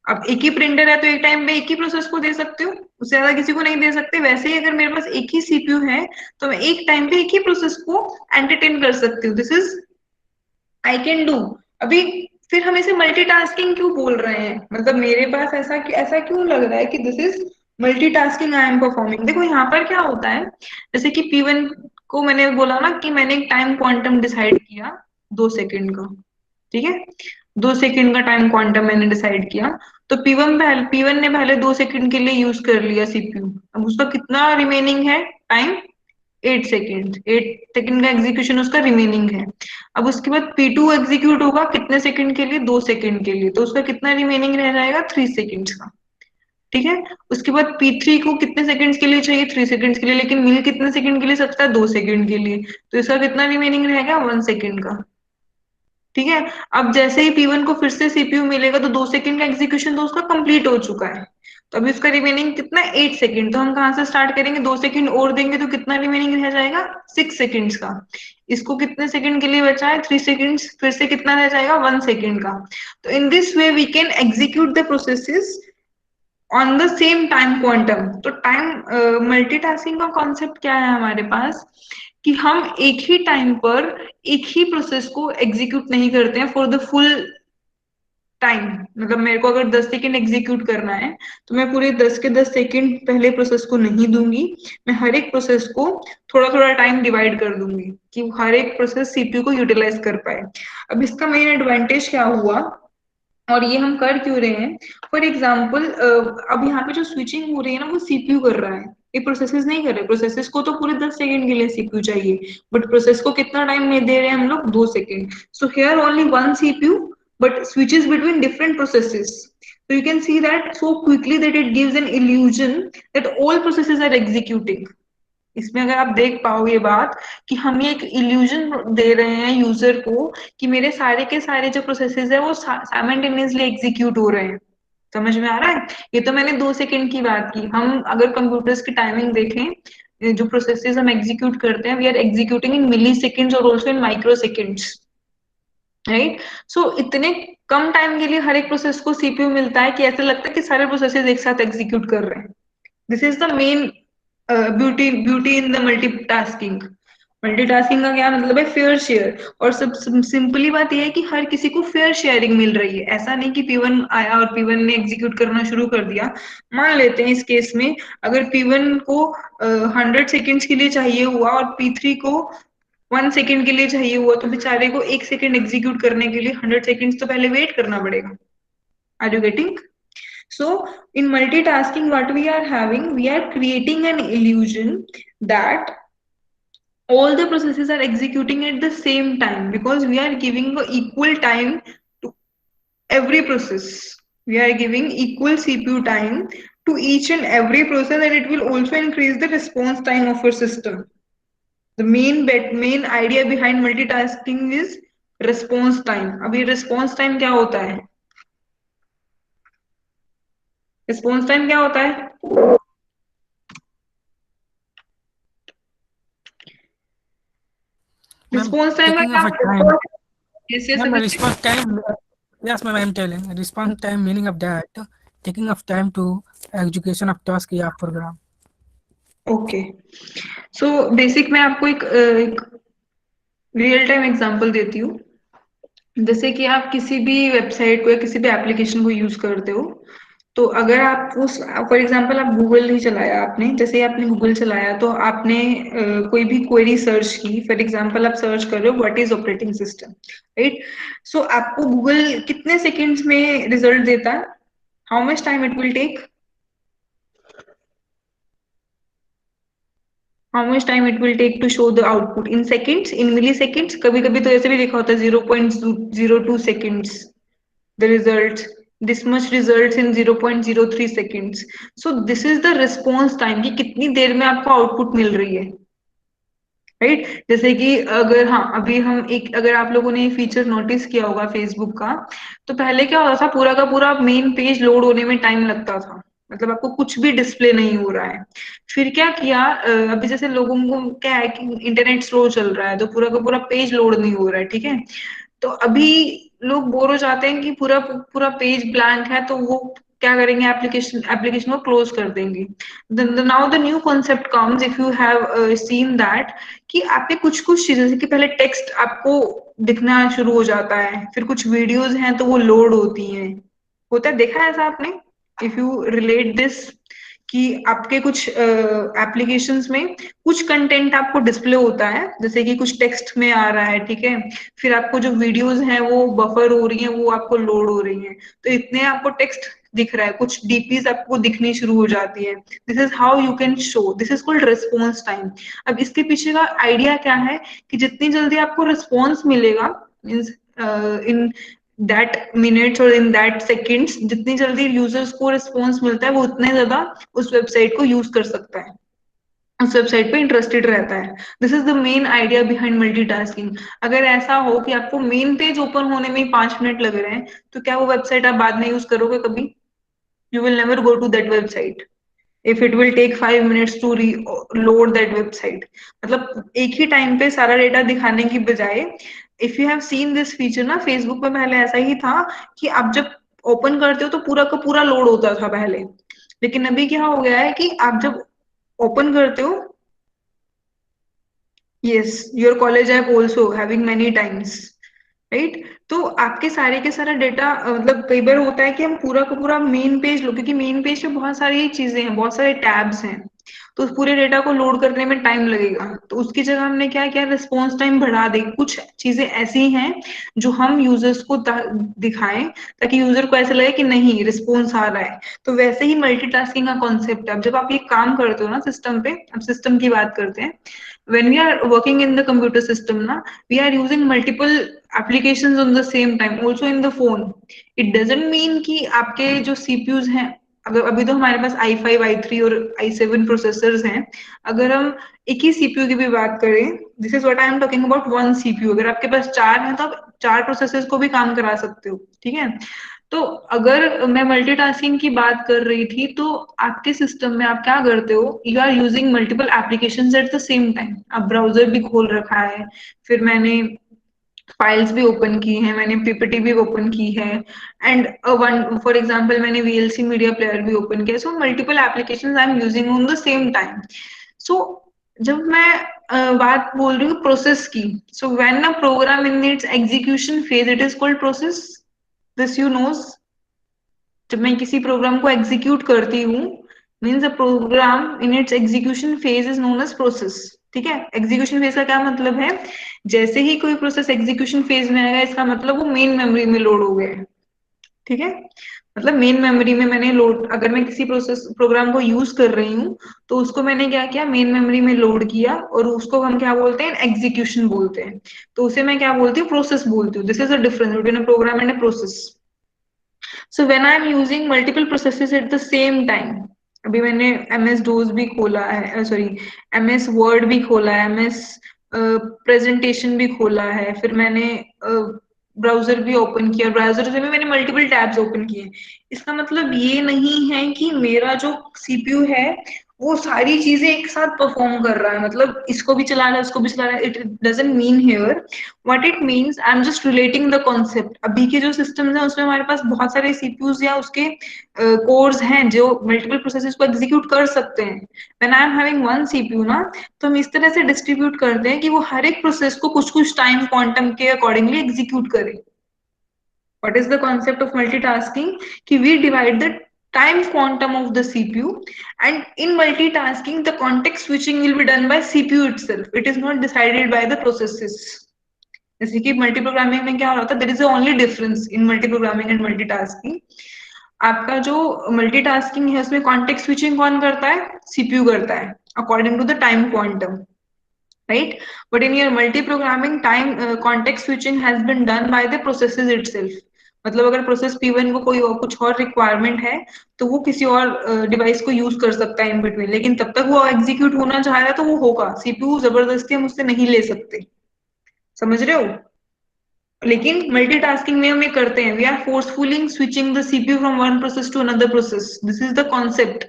अब एक ही प्रिंटर है तो एक टाइम पे एक ही प्रोसेस को दे सकते हो, उससे ज्यादा किसी को नहीं दे सकते. वैसे ही अगर मेरे पास एक ही सीपीयू है, तो मैं एक टाइम पे एक ही प्रोसेस को एंटरटेन कर सकती हूँ. This is I can do. अभी फिर हम इसे मल्टीटास्किंग क्यों बोल रहे हैं, मतलब मेरे पास ऐसा क्यों लग रहा है कि this is multitasking I am performing. देखो यहाँ पर क्या होता है, जैसे कि P1 को मैंने बोला ना कि मैंने एक टाइम क्वांटम डिसाइड किया 2 सेकंड का, ठीक है. 2 सेकंड का टाइम क्वांटम मैंने डिसाइड किया, तो P1 ने पहले 2 सेकंड के लिए यूज कर लिया सीपीयू. अब उसका कितना रिमेनिंग है टाइम, 8 सेकेंड. 8 सेकेंड का एग्जीक्यूशन उसका रिमेनिंग है. अब उसके बाद P2 एग्जीक्यूट होगा कितने सेकंड के लिए, 2 सेकंड के लिए, तो उसका कितना रिमेनिंग रह जाएगा, 3 सेकेंड्स का, ठीक है. उसके बाद P3 को कितने सेकंड्स के लिए चाहिए, 3 सेकंड्स के लिए, लेकिन मिल कितने सेकंड के लिए सकता है, 2 सेकंड के लिए, तो इसका कितना रिमेनिंग रहेगा, 1 सेकंड का, ठीक है. अब जैसे ही P1 को फिर से सीपीयू मिलेगा, तो 2 सेकंड का एग्जीक्यूशन तो उसका कंप्लीट हो चुका है, तो अभी उसका रिमेनिंग कितना, 8 सेकंड. तो हम कहाँ से स्टार्ट करेंगे, 2 सेकंड और देंगे तो कितना रिमेनिंग रह जाएगा, 6 सेकंड्स का. इसको कितने सेकंड के लिए बचा है, 3 सेकंड्स, फिर से कितना रह जाएगा, 1 सेकंड का. तो in this way we can execute the processes on the same time quantum. तो टाइम मल्टीटास्किंग का कॉन्सेप्ट क्या है हमारे पास, कि हम एक ही टाइम पर एक ही प्रोसेस को एग्जीक्यूट नहीं करते हैं फॉर द फुल टाइम. मतलब मेरे को अगर 10 सेकंड एग्जीक्यूट करना है, तो मैं पूरे 10 के 10 सेकंड पहले प्रोसेस को नहीं दूंगी. मैं हर एक प्रोसेस को थोड़ा थोड़ा टाइम डिवाइड कर दूंगी, कि हर एक प्रोसेस सीपीयू को यूटिलाइज कर पाए. अब इसका मेन एडवांटेज क्या हुआ, और ये हम कर क्यों रहे हैं, फॉर एग्जाम्पल अब यहाँ पे जो स्विचिंग हो रही है ना, वो सीपीयू कर रहा है, ये प्रोसेसेस नहीं कर रहे. प्रोसेसेस को तो पूरे 10 सेकंड के लिए सीपीयू चाहिए, बट प्रोसेस को कितना टाइम में दे रहे हैं हम लोग, 2 second. So here only one CPU but switches between different processes. So you can see that so quickly that it gives an illusion that all processes are executing. इसमें अगर आप देख पाओ ये बात, कि हम ये एक इल्यूजन दे रहे हैं यूजर को, कि मेरे सारे के सारे जो प्रोसेसेस है वो साइमल्टेनियसली एग्जीक्यूट हो रहे हैं. समझ में आ रहा है. ये तो मैंने 2 सेकंड की बात की. हम अगर कंप्यूटर्स की टाइमिंग देखें, जो प्रोसेसेस हम एग्जीक्यूट करते हैं, we are executing in milliseconds और also in microseconds, right. So इतने कम टाइम के लिए हर एक प्रोसेस को सीपीयू मिलता है कि ऐसा लगता है कि सारे प्रोसेसेस एक साथ एग्जीक्यूट कर रहे हैं. This is the main beauty in the multitasking. Multitasking का क्या मतलब है, फेयर शेयर. और सब सिंपली बात यह है कि हर किसी को फेयर शेयरिंग मिल रही है. ऐसा नहीं कि P1 आया और P1 ने एग्जीक्यूट करना शुरू कर दिया. मान लेते हैं इस केस में, अगर P1 को 100 सेकेंड्स के लिए चाहिए हुआ और P3 को 1 सेकेंड के लिए चाहिए हुआ, तो बेचारे को 1 सेकेंड एग्जीक्यूट करने के लिए 100 सेकेंड्स तो पहले वेट करना पड़ेगा. Are you getting. So in multitasking, what we are having, we are creating an illusion that all the processes are executing at the same time, because we are giving equal time to every process. We are giving equal CPU time to each and every process, and it will also increase the response time of your system. The main idea behind multitasking is response time. अभी response time क्या होता है, response time क्या होता है, Ma'am, response time का taking क्या of a time. मतलब, yes yes Ma'am, a Abhishek. response time. Yes, ma'am, I am telling. Response time meaning of that taking of time to execution of task या program. Okay. So basic मैं आपको एक real time example देती हूँ. जैसे कि आप किसी भी वेबसाइट को या किसी भी एप्लीकेशन को यूज करते हो, तो अगर आप उस फॉर एग्जांपल आप गूगल ही चलाया आपने, जैसे ही आपने गूगल चलाया तो आपने कोई भी क्वेरी सर्च की, फॉर एग्जांपल आप सर्च कर रहे हो what is operating system, right? So आपको गूगल कितने सेकंड्स में रिजल्ट देता है? How much time it will take? How much time it will take to show the output? In seconds, in milliseconds, कभी कभी तो ऐसे भी लिखा होता है 0.02 seconds the results, this much results in 0.03 seconds. So this is the response time कि कितनी देर में आपको आउटपुट मिल रही है, राइट? जैसे कि अगर, हाँ, अभी हम एक, अगर आप लोगों ने ये फीचर नोटिस किया होगा फेसबुक का, तो पहले क्या होता था, पूरा का पूरा मेन पेज लोड होने में टाइम लगता था, मतलब आपको कुछ भी डिस्प्ले नहीं हो रहा है। फिर क्या किया, अभी जैसे लोगों को क्या है कि इंटरनेट स्लो चल रहा है तो पूरा का पूरा पेज लोड नहीं हो रहा है, ठीक है? तो अभी लोग बोर हो जाते हैं कि पूरा पूरा पेज ब्लैंक है, तो वो क्या करेंगे, एप्लीकेशन एप्लीकेशन को क्लोज कर देंगे। Now the new concept comes, if you have seen that, कि आपके कुछ कुछ चीजें, जैसे कि पहले टेक्स्ट आपको दिखना शुरू हो जाता है, फिर कुछ वीडियोस हैं तो वो लोड होती हैं, होता है, देखा है ऐसा आपने? इफ यू रिलेट दिस, कि आपके कुछ एप्लीकेशंस में कुछ कंटेंट आपको डिस्प्ले होता है, जैसे कि कुछ टेक्स्ट में आ रहा है, ठीक है? फिर आपको जो वीडियोस हैं वो बफर हो रही हैं, वो आपको लोड हो रही हैं, तो इतने आपको टेक्स्ट दिख रहा है, कुछ डीपीज आपको दिखनी शुरू हो जाती है। This is how you can show, this is called response time. अब इसके पीछे का आइडिया क्या है, कि जितनी जल्दी आपको रिस्पॉन्स मिलेगा, मीन्स इन दैट मिनट्स और इन दैट सेकेंड्स, जितनी जल्दी यूजर्स को रिस्पॉन्स मिलता है वो उतने ज्यादा उस वेबसाइट को यूज कर सकता है, उस वेबसाइट पे इंटरेस्टेड रहता है। This is the main idea behind multitasking. अगर ऐसा हो कि आपको मेन पेज ओपन होने में ही 5 मिनट लग रहे हैं, तो क्या वो वेबसाइट आप बाद में यूज करोगे कभी? You will never go to that website if it will take 5 minutes to load that website। मतलब एक ही टाइम पे सारा डेटा दिखाने की बजाय, if you have seen this feature ना, फेसबुक पे पहले ऐसा ही था कि आप जब ओपन करते हो तो पूरा का पूरा लोड होता था पहले, लेकिन अभी क्या हो गया है कि आप जब ओपन करते हो, yes, your college app also having many times, right? तो आपके सारे के सारा डेटा, मतलब कई बार होता है कि हम पूरा का पूरा मेन पेज लो, क्योंकि मेन पेज पे बहुत सारी चीजें हैं, बहुत सारे टैब्स हैं, तो उस पूरे डेटा को लोड करने में टाइम लगेगा, तो उसकी जगह हमने क्या किया, रिस्पॉन्स टाइम बढ़ा दी। कुछ चीजें ऐसी हैं जो हम यूजर्स को दिखाएं, ताकि यूजर को ऐसा लगे कि नहीं, रिस्पॉन्स आ रहा है। तो वैसे ही मल्टीटास्किंग का कॉन्सेप्ट है। अब जब आप ये काम करते हो ना सिस्टम पे, अब सिस्टम की बात करते हैं, when we are working in the computer system na, we are using multiple applications on the same time, also in the phone। it doesn't mean कि आपके जो CPUs हैं, अगर अभी तो हमारे पास i5 i3 और i7 प्रोसेसर्स हैं, अगर हम एक ही CPU की भी बात करें, this is what I am talking about one CPU, अगर आपके पास चार हैं तो आप चार प्रोसेसर्स को भी काम करा सकते हो, ठीक है? तो अगर मैं मल्टीटास्किंग की बात कर रही थी, तो आपके सिस्टम में आप क्या करते हो, you are using multiple applications at the same time. आप ब्राउजर भी खोल रखा है, फिर मैंने फाइल्स भी ओपन की है, मैंने पीपीटी भी ओपन की है, एंड वन फॉर एग्जांपल मैंने वीएलसी मीडिया प्लेयर भी ओपन किया। So multiple applications I am using on the same time. So जब मैं बात बोल रही हूँ प्रोसेस की, so when a program in its execution phase, it is called process. This you knows, जब मैं किसी प्रोग्राम को एग्जीक्यूट करती हूँ, means a program in its execution phase is known as process, ठीक है? एग्जीक्यूशन फेज का क्या मतलब है, जैसे ही कोई प्रोसेस एग्जीक्यूशन फेज में आएगा, इसका मतलब वो मेन मेमोरी में लोड हो गया है, ठीक है? मतलब मेन मेमोरी में मैंने लोड, अगर मैं किसी प्रोसेस प्रोग्राम को यूज कर रही हूँ, तो उसको मैंने क्या किया, मेन मेमोरी में लोड किया, और उसको हम क्या बोलते हैं, एग्जीक्यूशन बोलते हैं। तो उसे मैं क्या बोलती हूँ, प्रोसेस बोलती हूँ। This is a difference between a program and a process. So when I am using multiple processes at the same time, अभी मैंने MS डोज भी खोला है, सॉरी, MS वर्ड भी खोला है, MS प्रेजेंटेशन भी खोला है, फिर मैंने ब्राउजर भी ओपन किया, ब्राउजर से भी मैंने मल्टीपल टैब्स ओपन किए। इसका मतलब ये नहीं है कि मेरा जो CPU है वो सारी चीजें एक साथ परफॉर्म कर रहा है, मतलब इसको भी चला रहा है, उसको भी चला रहा है। It doesn't mean here, what it means, I am just relating the concept. अभी के जो सिस्टम्स हैं उसमें हमारे पास बहुत सारे CPUs या उसके कोर्स हैं जो मल्टीपल प्रोसेसेस को एग्जीक्यूट कर सकते हैं। When I am having one CPU ना, तो हम इस तरह से डिस्ट्रीब्यूट करते हैं कि वो हर एक प्रोसेस को कुछ कुछ टाइम क्वांटम के अकॉर्डिंगली एग्जीक्यूट करे। What is the concept of multitasking, कि we divide the time quantum of the CPU, and in multitasking the context switching will be done by CPU itself. It is not decided by the processes. जैसे कि multi programming में क्या होता है, there is only difference in multi programming and multitasking. आपका जो multitasking है उसमें कॉन्टेक्स्ट स्विचिंग कौन करता है, सीपीयू करता है according to the time quantum, right. But in your multi programming time context switching has been done by the processes itself. मतलब अगर प्रोसेस P1 को कोई और कुछ और रिक्वायरमेंट है तो वो किसी और डिवाइस को यूज कर सकता है इन बिटवीन, लेकिन तब तक वो एग्जीक्यूट होना चाह रहा है तो वो होगा. सीपीयू जबरदस्ती हम उससे नहीं ले सकते, समझ रहे हो. लेकिन मल्टीटास्किंग में हम ये करते हैं, we are forcefully switching the CPU from one process to another process. This is the concept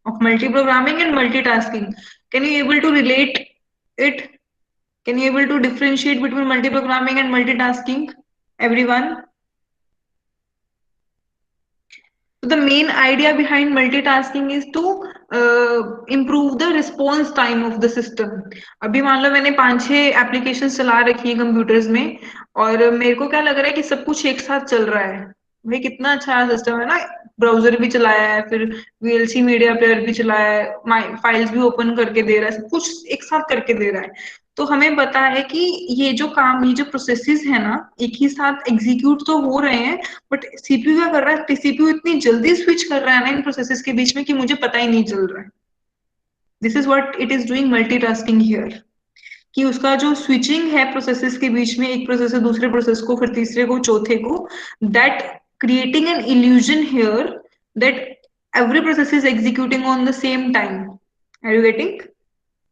of multi programming and multitasking. Can you able to relate it? Can you able to differentiate between multi-programming and multitasking, everyone? So the main idea behind multitasking is to improve the response time of the system. अभी मान लो मैंने 5-6 application चला रखी है computers में और मेरे को क्या लग रहा है कि सब कुछ एक साथ चल रहा है. भाई कितना अच्छा सिस्टम है ना, ब्राउजर भी चलाया है, फिर वीएलसी मीडिया प्लेयर भी चलाया है, फाइल्स भी ओपन करके दे रहा है, सब कुछ एक साथ करके दे रहा है. तो हमें पता है कि ये जो काम, ये जो प्रोसेसेस है ना, एक ही साथ एग्जीक्यूट तो हो रहे हैं, बट सीपीयू क्या कर रहा है, सीपीयू इतनी जल्दी स्विच कर रहा है ना इन प्रोसेसेस के बीच में कि मुझे पता ही नहीं चल रहा है. This is what it is doing multitasking here. कि उसका जो स्विचिंग है प्रोसेसेस के बीच में, एक प्रोसेस से दूसरे प्रोसेस को, फिर तीसरे को, चौथे को, that creating an illusion here that every process is executing on the same time. Are you getting?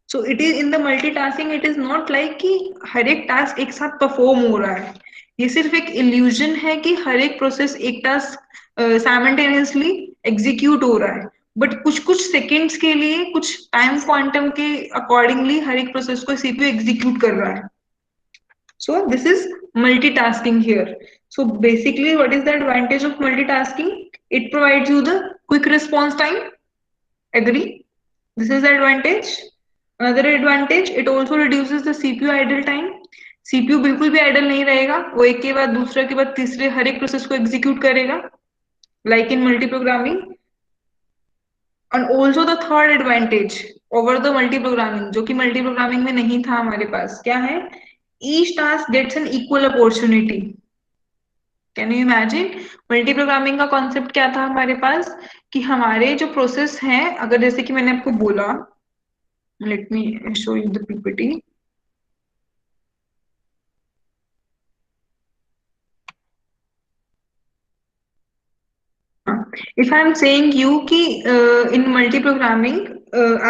So it is in the multitasking, it is not like कि हर एक टास्क एक साथ परफॉर्म हो रहा है. ये सिर्फ एक इल्यूजन है कि हर एक प्रोसेस एक टास्क साइमल्टेनियसली एग्जीक्यूट हो रहा है, बट कुछ कुछ सेकेंड्स के लिए, कुछ टाइम क्वांटम के अकॉर्डिंगली हर एक प्रोसेस को सीपीयू एग्जीक्यूट कर रहा है. So this is multitasking here. So basically what is the advantage of multitasking? It provides you the quick response time. Agree? This is the advantage. Another advantage, it also reduces the CPU idle time. CPU बिल्कुल भी idle नहीं रहेगा, वो एक के बाद दूसरा के बाद तीसरे हर एक प्रोसेस को एग्जीक्यूट करेगा, like in multi-programming. And also the third advantage over the multi-programming, जो कि multi-programming में नहीं था हमारे पास, क्या है? Each task gets an equal opportunity. Can you imagine? Multi programming का कॉन्सेप्ट क्या था हमारे पास, कि हमारे जो प्रोसेस हैं, अगर जैसे कि मैंने आपको बोला, let me show you the PPT. If I am saying you कि इन मल्टी प्रोग्रामिंग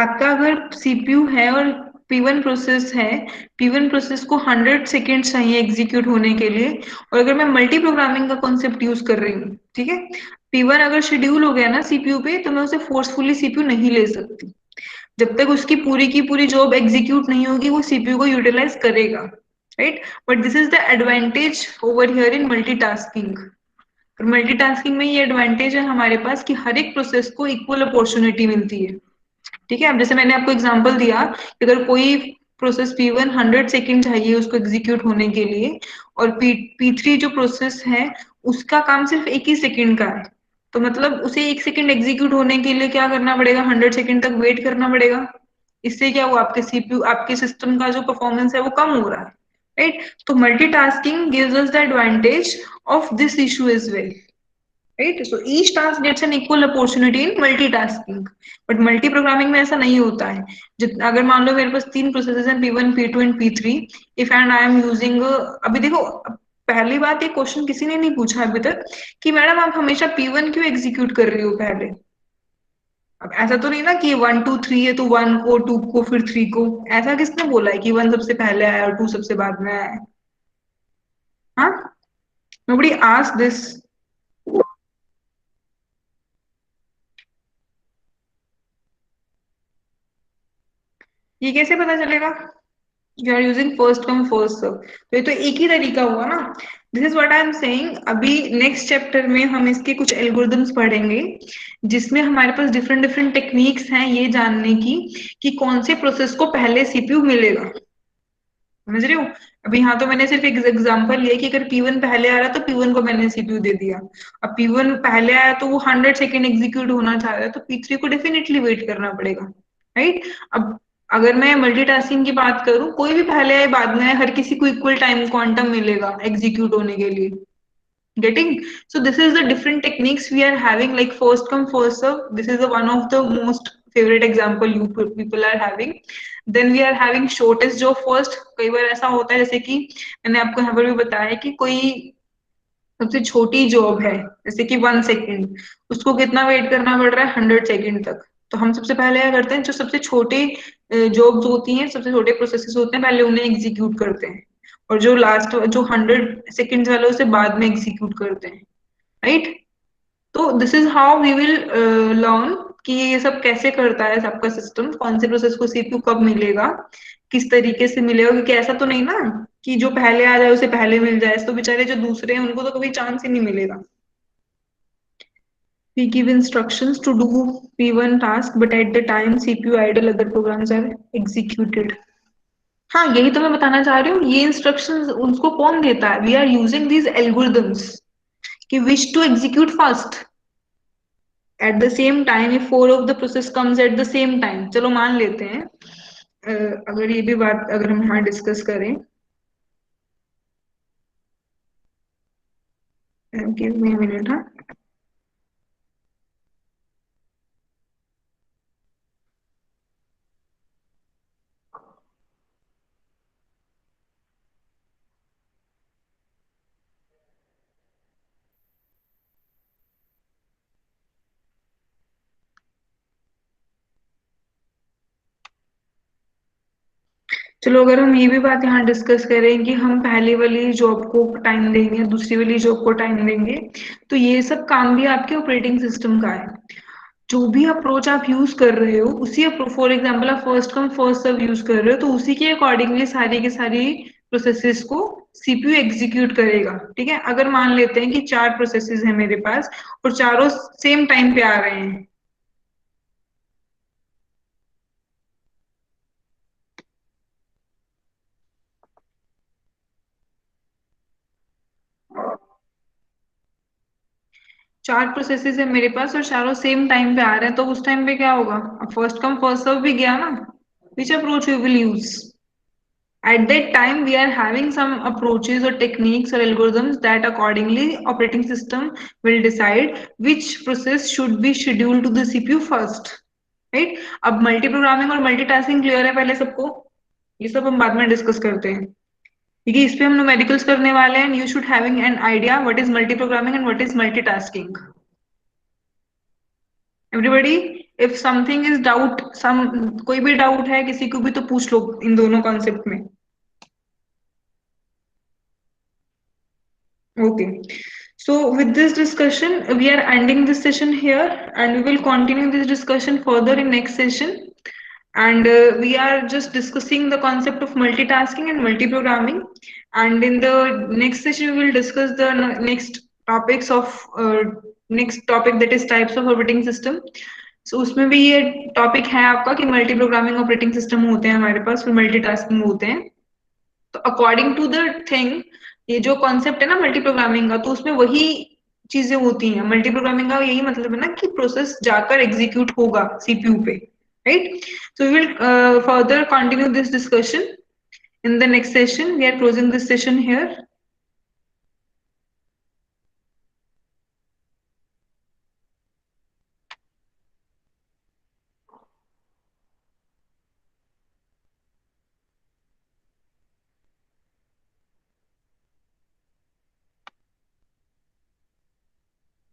आपका अगर सीपीयू है और P1 प्रोसेस है, P1 प्रोसेस को 100 सेकेंड चाहिए एग्जीक्यूट होने के लिए, और अगर मैं मल्टी प्रोग्रामिंग का कॉन्सेप्ट यूज कर रही हूँ, ठीक है, P1 अगर शेड्यूल हो गया ना सीपीयू पे, तो मैं उसे फोर्सफुली सीपीयू नहीं ले सकती. जब तक उसकी पूरी की पूरी जॉब एग्जीक्यूट नहीं होगी वो सीपीयू को यूटिलाइज करेगा, right. But this is the advantage over here in multitasking. और मल्टीटास्किंग में ये एडवांटेज है हमारे पास कि हर एक प्रोसेस को इक्वल अपॉर्चुनिटी मिलती है. ठीक है, अब जैसे मैंने आपको एग्जांपल दिया कि अगर कोई प्रोसेस P1 100 सेकेंड चाहिए उसको एग्जीक्यूट होने के लिए, और P3 जो प्रोसेस है उसका काम सिर्फ 1 ही सेकेंड का है, तो मतलब उसे 1 सेकेंड एग्जीक्यूट होने के लिए क्या करना पड़ेगा, 100 सेकेंड तक वेट करना पड़ेगा. इससे क्या हुआ, आपके सीपीयू, आपके सिस्टम का जो परफॉर्मेंस है वो कम हो रहा है, राइट. तो multitasking gives us the advantage of this issue as well, right? So each task gets an equal opportunity in multitasking, but multi programming में ऐसा नहीं होता है. अगर मान लो मेरे पास 3 प्रोसेसेस हैं, P1, P2 and P3, if and I am using, अभी देखो पहली बात, एक क्वेश्चन किसी ने नहीं पूछा अभी तक कि मैडम आप हमेशा P1 क्यों एग्जीक्यूट कर रही हो पहले. अब ऐसा तो नहीं ना कि 1 2 3 है तो 1 को, 2 को, फिर 3 को, ऐसा किसने बोला है कि 1 सबसे पहले आया और 2 सबसे बाद में आया है? हाँ, nobody asked this. ये कैसे पता चलेगा? You are using first come first serve, तो ये तो एक ही तरीका हुआ ना. This is what I am saying. अभी नेक्स्ट चैप्टर में हम इसके कुछ एल्गोरिदम्स पढ़ेंगे जिसमें हमारे पास डिफरेंट डिफरेंट टेक्निक्स हैं ये जानने की कि कौन से प्रोसेस को पहले सीपीयू मिलेगा. समझ रहे हो? अब यहाँ तो मैंने सिर्फ एक एग्जांपल लिया कि अगर P1 पहले आ रहा है तो P1 को मैंने सीपीयू दे दिया। अब P1 पहले आया तो वो 100 सेकेंड एग्जीक्यूट होना चाह रहा है तो P3 को डेफिनेटली वेट करना पड़ेगा, राइट? अब अगर मैं मल्टीटास्किंग की बात करूं, कोई भी पहले आए बाद में आए, हर किसी को इक्वल टाइम क्वांटम मिलेगा एग्जीक्यूट होने के लिए। Getting? So this is the different techniques we are having, like first come first serve. This is the one of the most favorite example you people are having. Then we are having shortest job first. कई बार ऐसा होता है जैसे कि मैंने आपको यहाँ पर भी बताया कि कोई सबसे छोटी जॉब है जैसे कि 1 सेकेंड, उसको कितना वेट करना पड़ रहा है 100 सेकेंड तक। तो हम सबसे पहले क्या करते हैं, जो सबसे छोटे जॉब्स होती हैं, सबसे छोटे प्रोसेसेस होते हैं, पहले उन्हें एग्जीक्यूट करते हैं, और जो लास्ट जो 100 सेकेंड वाले उसे बाद में एग्जीक्यूट करते हैं, राइट? तो this is how we will learn कि ये सब कैसे करता है सबका सिस्टम, कौन से प्रोसेस को सीपीयू कब मिलेगा, किस तरीके से मिलेगा, क्योंकि ऐसा तो नहीं ना कि जो पहले आ जाए उसे पहले मिल जाए, तो बेचारे जो दूसरे हैं उनको तो कभी चांस ही नहीं मिलेगा। We give instructions to do P1 task, but at the time CPU idle, other programs are executed. हाँ, यही तो मैं बताना चाह रही हूँ, ये इंस्ट्रक्शंस उनको कौन देता है? We are using these algorithms कि which to execute first at the same time if four of the process comes at the same time. चलो मान लेते हैं, अगर ये भी बात अगर हम यहाँ डिस्कस करें, गिव मी मिनट। हाँ, चलो अगर हम ये भी बात यहाँ डिस्कस करें कि हम पहले वाली जॉब को टाइम देंगे, दूसरी वाली जॉब को टाइम देंगे, तो ये सब काम भी आपके ऑपरेटिंग सिस्टम का है। जो भी अप्रोच आप यूज कर रहे हो उसी, फॉर एग्जाम्पल आप first come first serve use कर रहे हो, तो उसी के अकॉर्डिंगली सारी की सारी प्रोसेसेस को सीपीयू एग्जीक्यूट करेगा। ठीक है? अगर मान लेते हैं कि 4 प्रोसेसेस है मेरे पास और चारों सेम टाइम पे आ रहे हैं, 4 प्रोसेसेस है मेरे पास और चारों सेम टाइम पे आ रहे हैं, तो उस टाइम पे क्या होगा? अब फर्स्ट कम फर्स्ट सर्व भी गया ना, which approach we will use? At that time, we are having some approaches or techniques or algorithms that accordingly operating system will decide which process should be scheduled to the CPU first. Right? अब multi programming और multitasking clear है पहले सबको? ये सब हम बाद में डिस्कस करते हैं, क्योंकि इस पे हम न्यूमेरिकल्स करने वाले हैं। You should having an idea what is multi programming and what is multitasking. Everybody, if something is doubt, some कोई भी डाउट है किसी को भी, तो पूछ लो इन दोनों कॉन्सेप्ट में। Okay. So with this discussion, we are ending this session here, and we will continue this discussion further in next session. And we are just discussing the concept of multitasking and multi-programming. And in the next session, we will discuss the next topics of next topic, that is types of operating system. So उसमें भी ये topic है आपका कि multi programming operating system होते हैं हमारे पास, फिर मल्टीटास्किंग होते हैं। तो अकॉर्डिंग टू द थिंग, ये जो कॉन्सेप्ट है ना मल्टी प्रोग्रामिंग का, तो उसमें वही चीजें होती हैं। मल्टी प्रोग्रामिंग का यही मतलब है ना कि प्रोसेस जाकर एग्जीक्यूट होगा सीपीयू पे, right? So we will further continue this discussion in the next session. We are closing this session here.